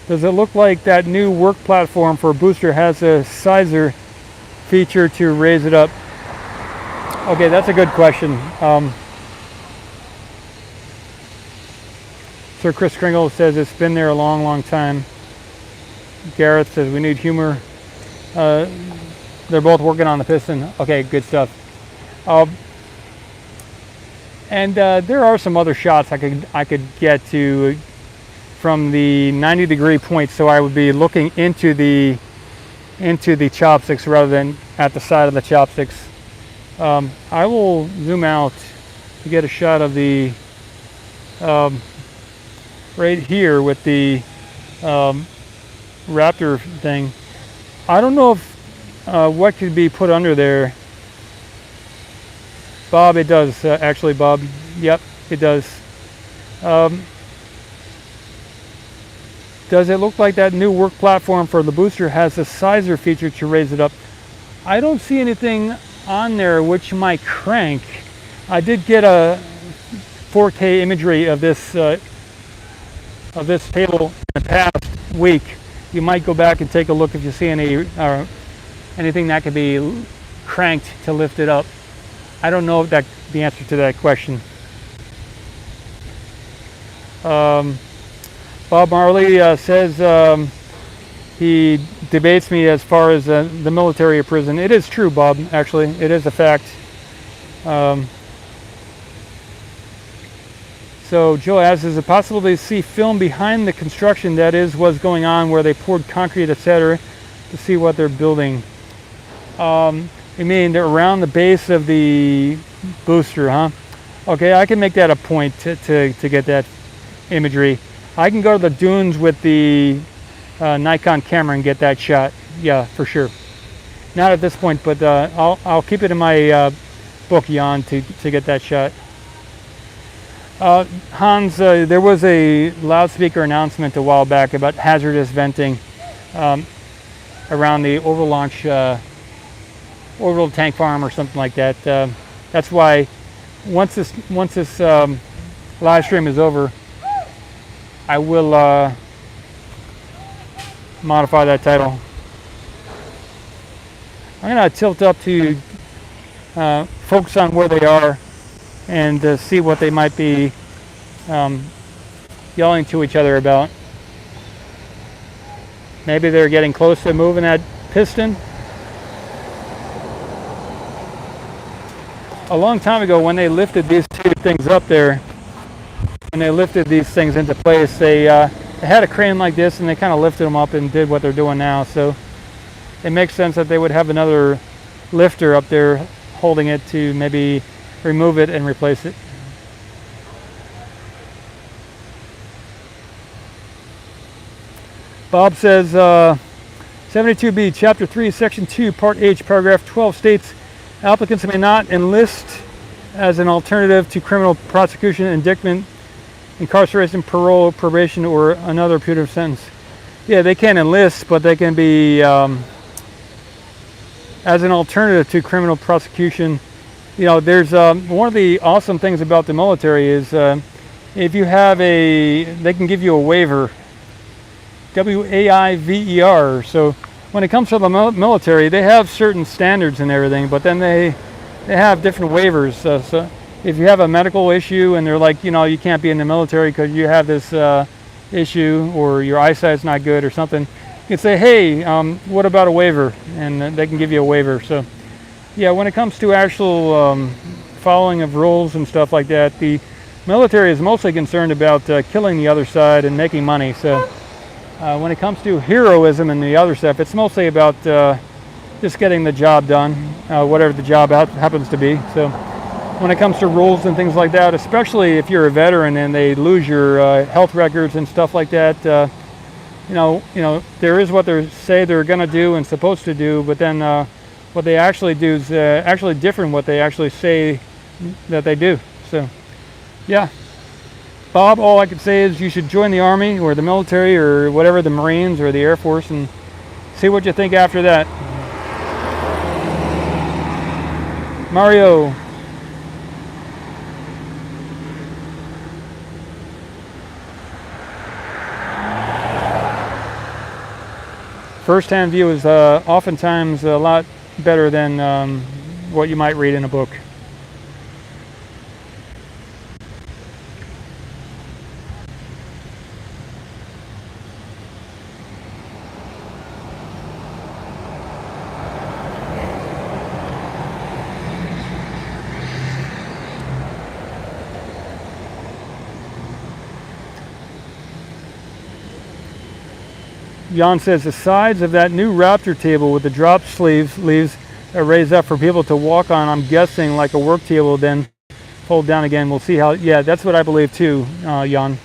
does it look like that new work platform for Booster has a sizer feature to raise it up? Okay, that's a good question. Sir Chris Kringle says it's been there a long, long time. Gareth says we need humor. They're both working on the Piston. Okay, good stuff. And there are some other shots I could get to from the 90-degree point, so I would be looking into the chopsticks rather than at the side of the chopsticks. I will zoom out to get a shot of the right here with the Raptor thing. I don't know if what could be put under there. Bob, it does actually, Bob. Yep, it does. Does it look like that new work platform for the booster has a sizer feature to raise it up? I don't see anything on there which might crank. I did get a 4K imagery of this table in the past week. You might go back and take a look if you see anything that could be cranked to lift it up. I don't know if the answer to that question. Bob Marley says he debates me as far as the military or prison. It is true, Bob. Actually, it is a fact. So Joe asks, is it possible to see film behind the construction, that is, what's going on, where they poured concrete, etc., to see what they're building? You mean they're around the base of the booster, huh? Okay, I can make that a point to get that imagery. I can go to the dunes with the Nikon camera and get that shot. Yeah, for sure. Not at this point, but I'll keep it in my book, Jan, to get that shot. Hans, there was a loudspeaker announcement a while back about hazardous venting around the orbital launch, orbital tank farm or something like that. That's why once this live stream is over, I will modify that title. I'm going to tilt up to focus on where they are and see what they might be yelling to each other about. Maybe they're getting close to moving that piston. A long time ago, when they lifted these two things up there, when they lifted these things into place, they had a crane like this and they kind of lifted them up and did what they're doing now. So it makes sense that they would have another lifter up there holding it to maybe remove it and replace it. Bob says 72B, Chapter 3, Section 2, Part H, Paragraph 12 states applicants may not enlist as an alternative to criminal prosecution, indictment, incarceration, parole, probation, or another punitive sentence. Yeah, they can't enlist, but they can be as an alternative to criminal prosecution. You know, there's one of the awesome things about the military is if you have they can give you a waiver, W-A-I-V-E-R. So when it comes to the military, they have certain standards and everything, but then they have different waivers. So if you have a medical issue and they're like, you know, you can't be in the military because you have this issue or your eyesight's not good or something, you can say, hey, what about a waiver? And they can give you a waiver. So yeah, when it comes to actual following of rules and stuff like that, the military is mostly concerned about killing the other side and making money. So when it comes to heroism and the other stuff, it's mostly about just getting the job done, whatever the job happens to be. So when it comes to rules and things like that, especially if you're a veteran and they lose your health records and stuff like that, you know, there is what they say they're going to do and supposed to do, but then what they actually do is actually different what they actually say that they do. So yeah. Bob, all I could say is you should join the Army or the military or whatever, the Marines or the Air Force, and see what you think after that. Mario. First-hand view is oftentimes a lot better than what you might read in a book. Jan says the sides of that new Raptor table with the drop leaves are raised up for people to walk on. I'm guessing like a work table, then fold down again. We'll see how. Yeah, that's what I believe too, Jan.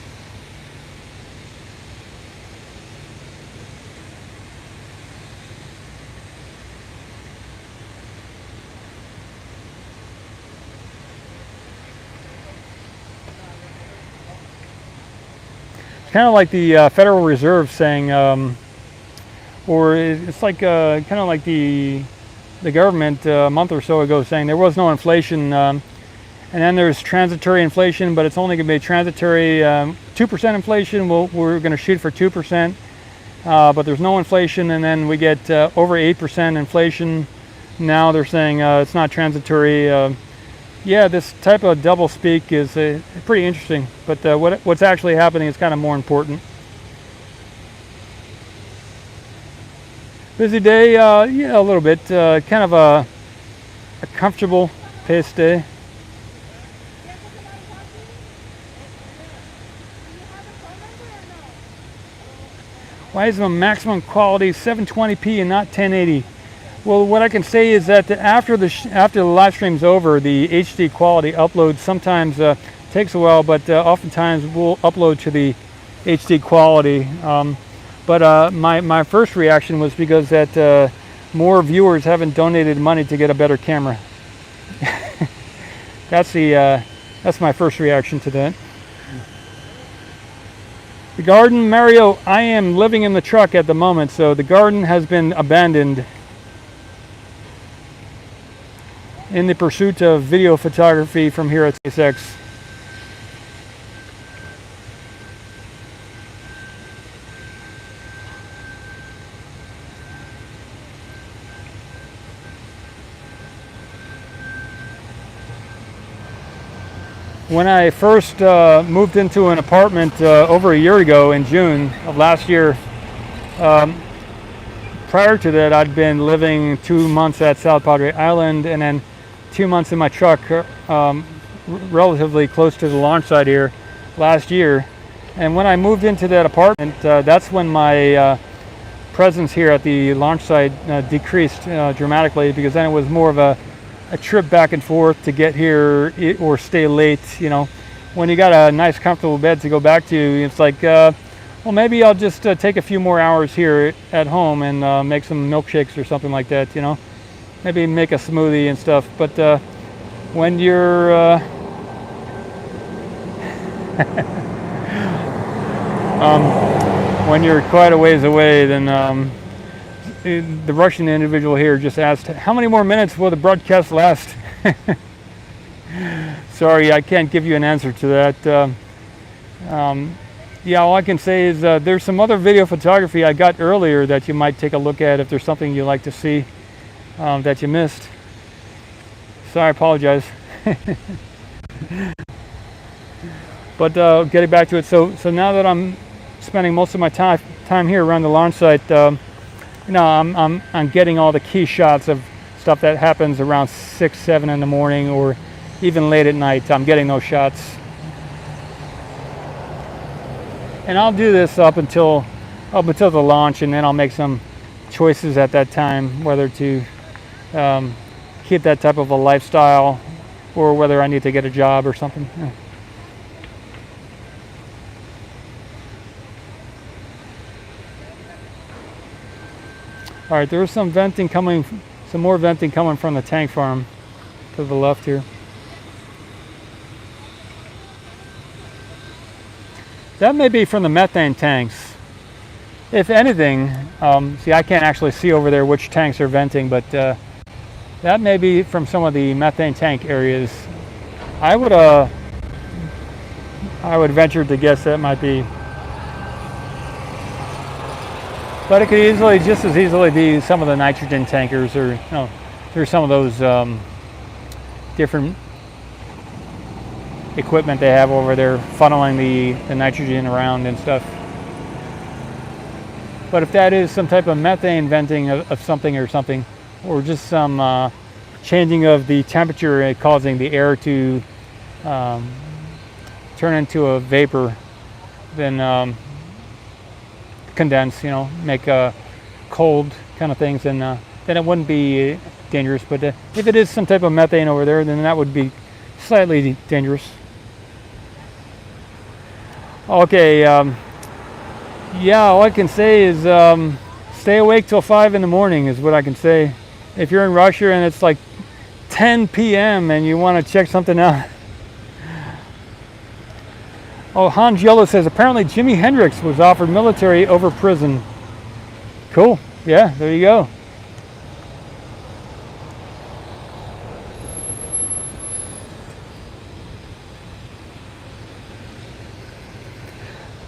kind of like the Federal Reserve saying, or it's like kind of like the government a month or so ago saying there was no inflation, and then there's transitory inflation, but it's only going to be transitory. 2% inflation. We're going to shoot for 2%, but there's no inflation, and then we get over 8% inflation. Now they're saying it's not transitory. Yeah, this type of double speak is pretty interesting, but what's actually happening is kind of more important. Busy day, yeah, a little bit. Kind of a comfortable pace day. Why is the maximum quality 720p and not 1080? Well, what I can say is that after the live stream's over, the HD quality upload sometimes takes a while, but oftentimes we'll upload to the HD quality. But my first reaction was because that more viewers haven't donated money to get a better camera. That's my first reaction to that. The garden, Mario, I am living in the truck at the moment, so the garden has been abandoned in the pursuit of video photography from here at SpaceX. When I first moved into an apartment over a year ago in June of last year, prior to that I'd been living 2 months at South Padre Island and then 2 months in my truck relatively close to the launch site here last year. And when I moved into that apartment, that's when my presence here at the launch site decreased dramatically, because then it was more of a trip back and forth to get here or stay late. You know, when you got a nice comfortable bed to go back to, it's like well, maybe I'll just take a few more hours here at home and make some milkshakes or something like that, you know, maybe make a smoothie and stuff. But when you're when you're quite a ways away, then the Russian individual here just asked, how many more minutes will the broadcast last? Sorry, I can't give you an answer to that. Yeah, all I can say is there's some other video photography I got earlier that you might take a look at if there's something you'd like to see that you missed. Sorry, I apologize. But getting back to it, so now that I'm spending most of my time here around the launch site, you know, I'm getting all the key shots of stuff that happens around 6, 7 in the morning or even late at night. I'm getting those shots. And I'll do this up until the launch, and then I'll make some choices at that time, whether to keep that type of a lifestyle or whether I need to get a job or something. Yeah. All right, there's some venting coming, some more venting coming from the tank farm to the left here. That may be from the methane tanks. If anything, see, I can't actually see over there which tanks are venting, but that may be from some of the methane tank areas. I would venture to guess that might be. But it could easily, just as easily, be some of the nitrogen tankers, or, you know, there's some of those different equipment they have over there funneling the nitrogen around and stuff. But if that is some type of methane venting of something or something, or just some changing of the temperature causing the air to turn into a vapor, then condense, you know, make cold kind of things, and then it wouldn't be dangerous. But if it is some type of methane over there, then that would be slightly dangerous. Okay, yeah, all I can say is stay awake till 5 in the morning is what I can say. If you're in Russia and it's like 10 p.m. and you want to check something out, Oh, Hans Yellow says apparently Jimi Hendrix was offered military over prison. Cool. Yeah, there you go.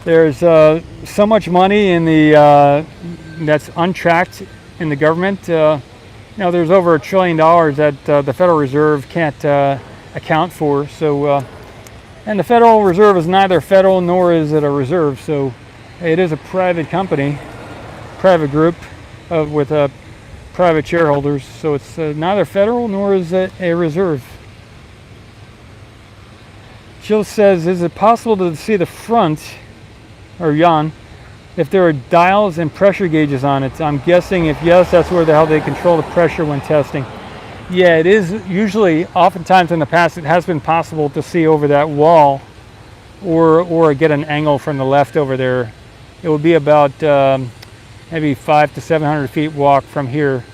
There's so much money in the that's untracked in the government. You know, there's over $1 trillion that the Federal Reserve can't account for. So, and the Federal Reserve is neither federal nor is it a reserve. So, it is a private company, private group with private shareholders. So it's neither federal nor is it a reserve. Jill says, is it possible to see the front? Or Jan, if there are dials and pressure gauges on it? I'm guessing if yes, that's where the hell they control the pressure when testing. Yeah, it is usually, oftentimes in the past, it has been possible to see over that wall or get an angle from the left over there. It would be about maybe 500 to 700 feet walk from here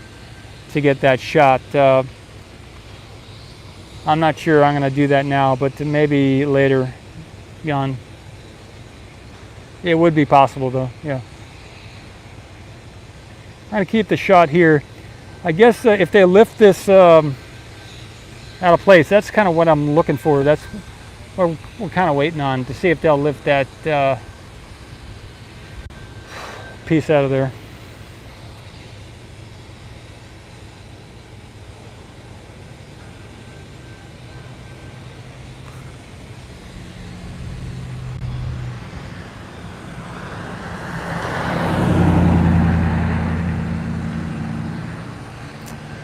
to get that shot. I'm not sure I'm going to do that now, but maybe later, Jan. It would be possible though, yeah. I'm going to keep the shot here. I guess if they lift this out of place, that's kind of what I'm looking for. That's what we're kind of waiting on, to see if they'll lift that piece out of there.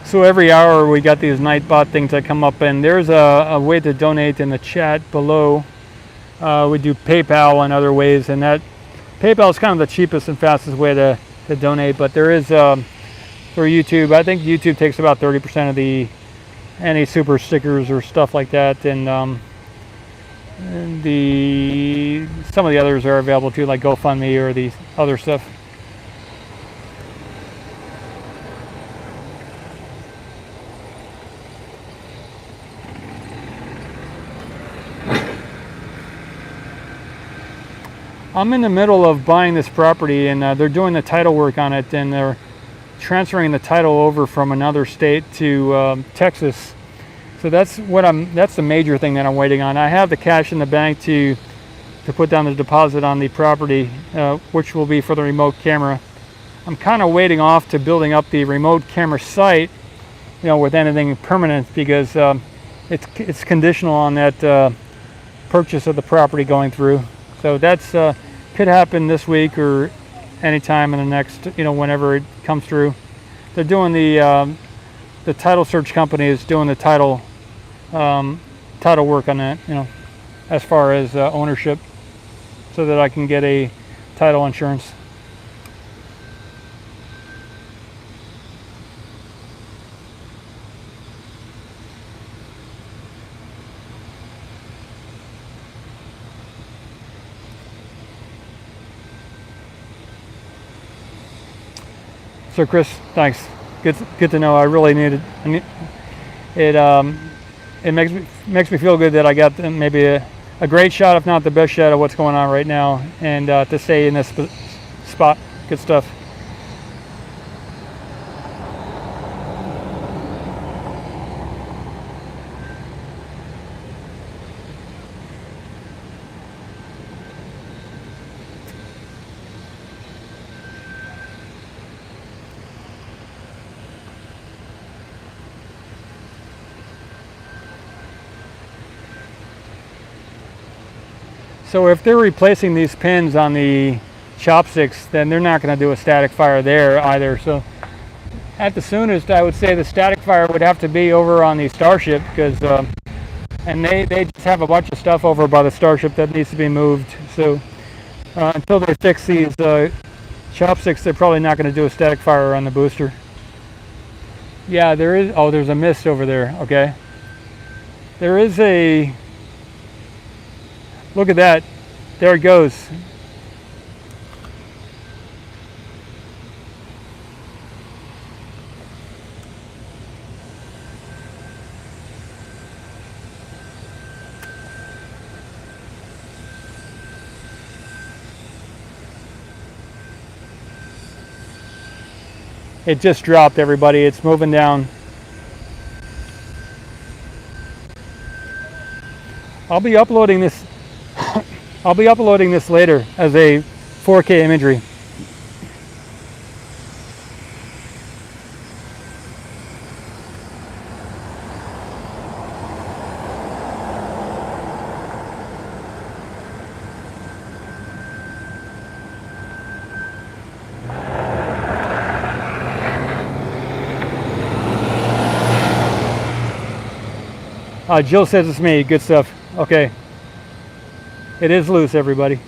So every hour we got these Nightbot things that come up, and there's a way to donate in the chat below. We do PayPal and other ways, and that PayPal is kind of the cheapest and fastest way to donate, but there is for YouTube, I think YouTube takes about 30% of any super stickers or stuff like that, and some of the others are available too, like GoFundMe or the other stuff. I'm in the middle of buying this property, and they're doing the title work on it, and they're transferring the title over from another state to Texas. So that's the major thing that I'm waiting on. I have the cash in the bank to put down the deposit on the property, which will be for the remote camera. I'm kind of waiting off to building up the remote camera site, you know, with anything permanent, because it's conditional on that purchase of the property going through. So that's could happen this week or anytime in the next, you know, whenever it comes through. They're doing the title search company is doing the title work on that, you know, as far as ownership, so that I can get a title insurance. So Chris, thanks. Good to know. I really needed it. It makes me feel good that I got maybe a great shot, if not the best shot, of what's going on right now, and to stay in this spot. Good stuff. So if they're replacing these pins on the Chopsticks, then they're not going to do a static fire there either. So at the soonest, I would say the static fire would have to be over on the Starship, because and they just have a bunch of stuff over by the Starship that needs to be moved. So until they fix these Chopsticks, they're probably not going to do a static fire on the booster. Yeah, there is. Oh, there's a mist over there. Okay. There is a. Look at that. There it goes. It just dropped, everybody. It's moving down. I'll be uploading this. I'll be uploading this later as a 4K imagery. Jill says it's me. Good stuff. Okay. It is loose, everybody.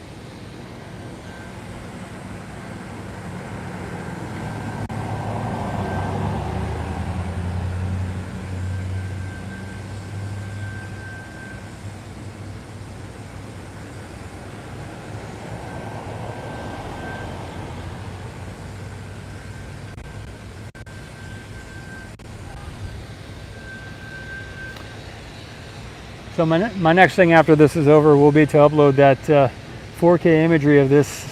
So my next thing after this is over will be to upload that 4K imagery of this,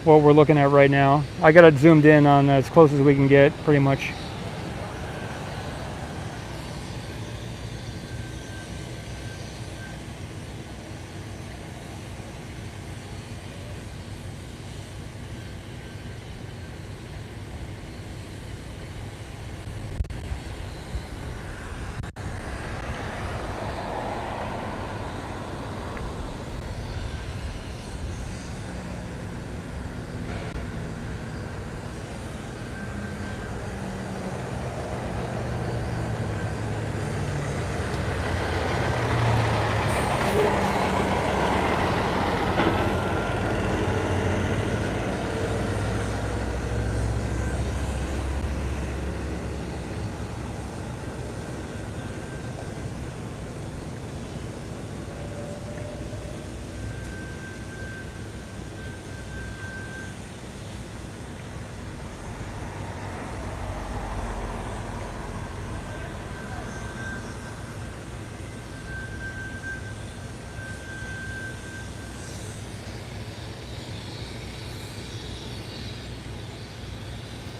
what we're looking at right now. I got it zoomed in on as close as we can get, pretty much.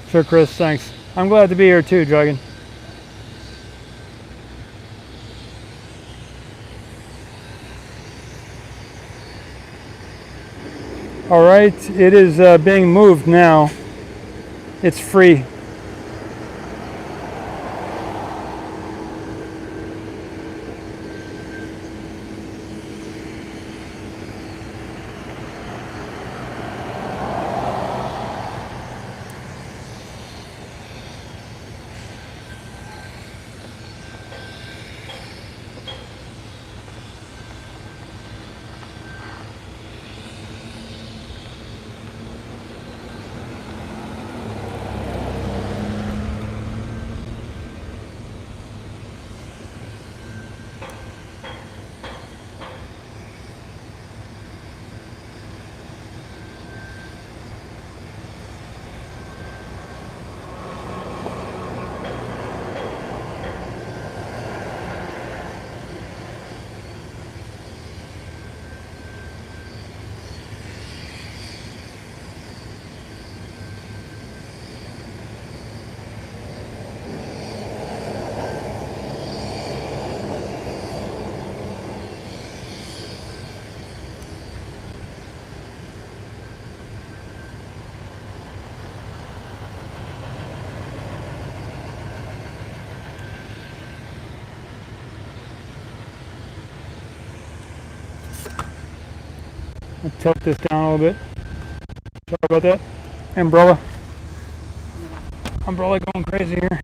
Sure, Chris, thanks. I'm glad to be here too, Dragon. All right, it is being moved now. It's free. I'll tilt this down a little bit. Sorry about that. Umbrella going crazy here.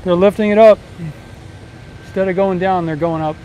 They're lifting it up. Instead of going down, they're going up.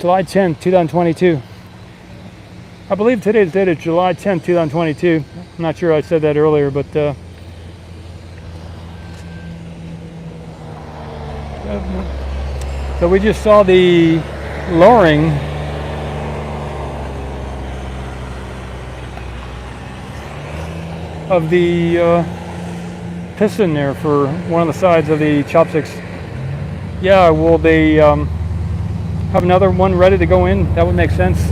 July 10th, 2022. I believe today's date is July 10th, 2022. I'm not sure I said that earlier, but so we just saw the lowering of the piston there for one of the sides of the Chopsticks. Yeah, will they have another one ready to go in? That would make sense,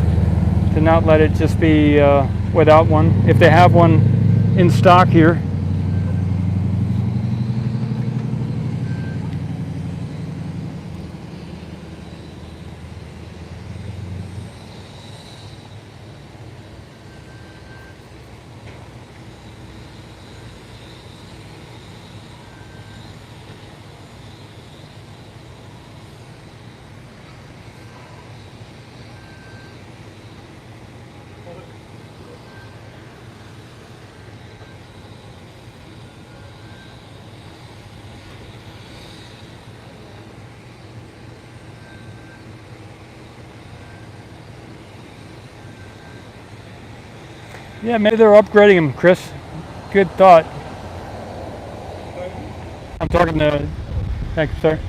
to not let it just be without one. If they have one in stock here. Yeah, maybe they're upgrading them, Chris. Good thought. I'm talking to... Thank you, sir.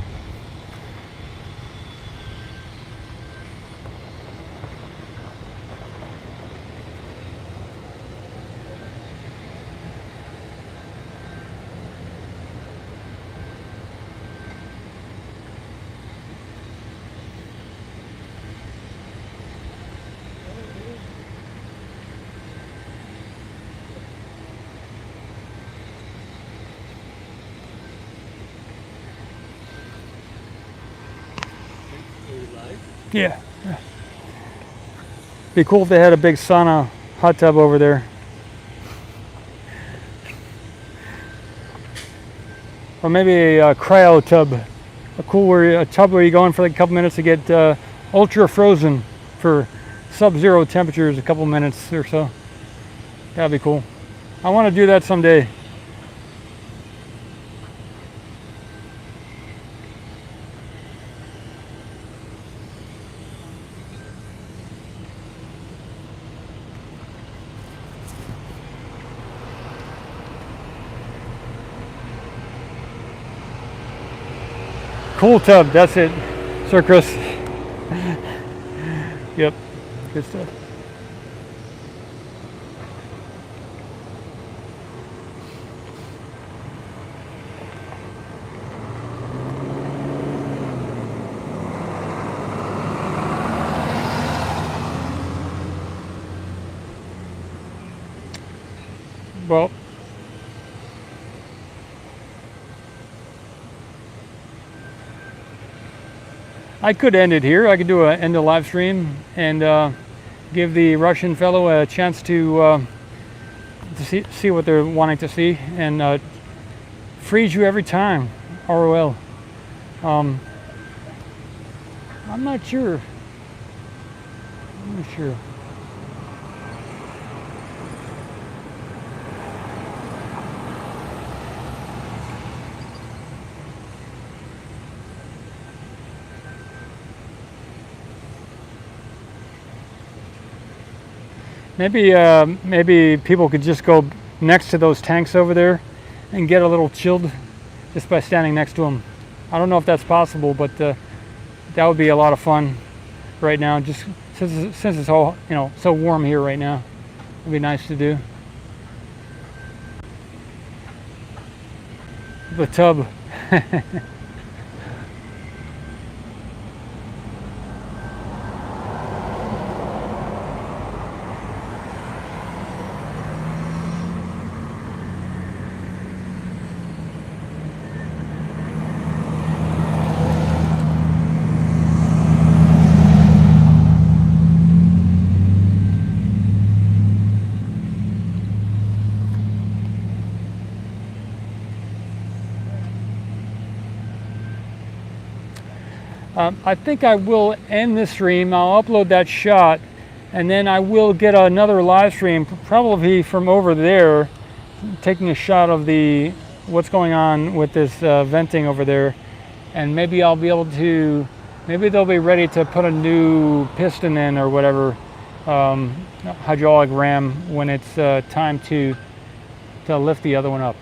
Yeah. Be cool if they had a big sauna hot tub over there. Or maybe a cryo tub. A tub where you go in for like a couple minutes to get ultra frozen for sub-zero temperatures, a couple minutes or so. That'd be cool. I want to do that someday. Cool tub, that's it, Sir Chris. Yep, good stuff. Well, I could end it here. I could do end the live stream and give the Russian fellow a chance to see what they're wanting to see, and freeze you every time. ROL. I'm not sure. I'm not sure. Maybe people could just go next to those tanks over there and get a little chilled just by standing next to them. I don't know if that's possible, but that would be a lot of fun right now. Just since it's all so warm here right now, it'd be nice to do. The tub. I think I will end this stream. I'll upload that shot, and then I will get another live stream, probably from over there, taking a shot of what's going on with this venting over there, and maybe I'll be able to maybe they'll be ready to put a new piston in or whatever, hydraulic ram, when it's time to lift the other one up.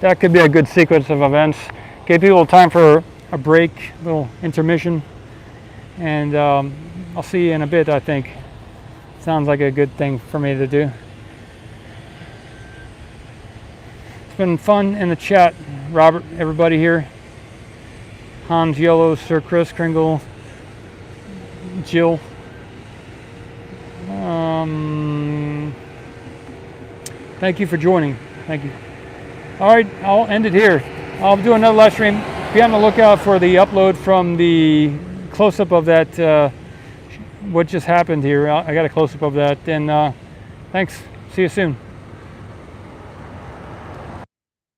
That could be a good sequence of events. Give people time for a break, a little intermission, and I'll see you in a bit, I think. Sounds like a good thing for me to do. It's been fun in the chat. Robert, everybody here. Hans, Yellow, Sir Chris, Kringle, Jill. Thank you for joining. Thank you. All right, I'll end it here. I'll do another live stream. Be on the lookout for the upload from the close-up of that, what just happened here. I got a close-up of that. And thanks. See you soon.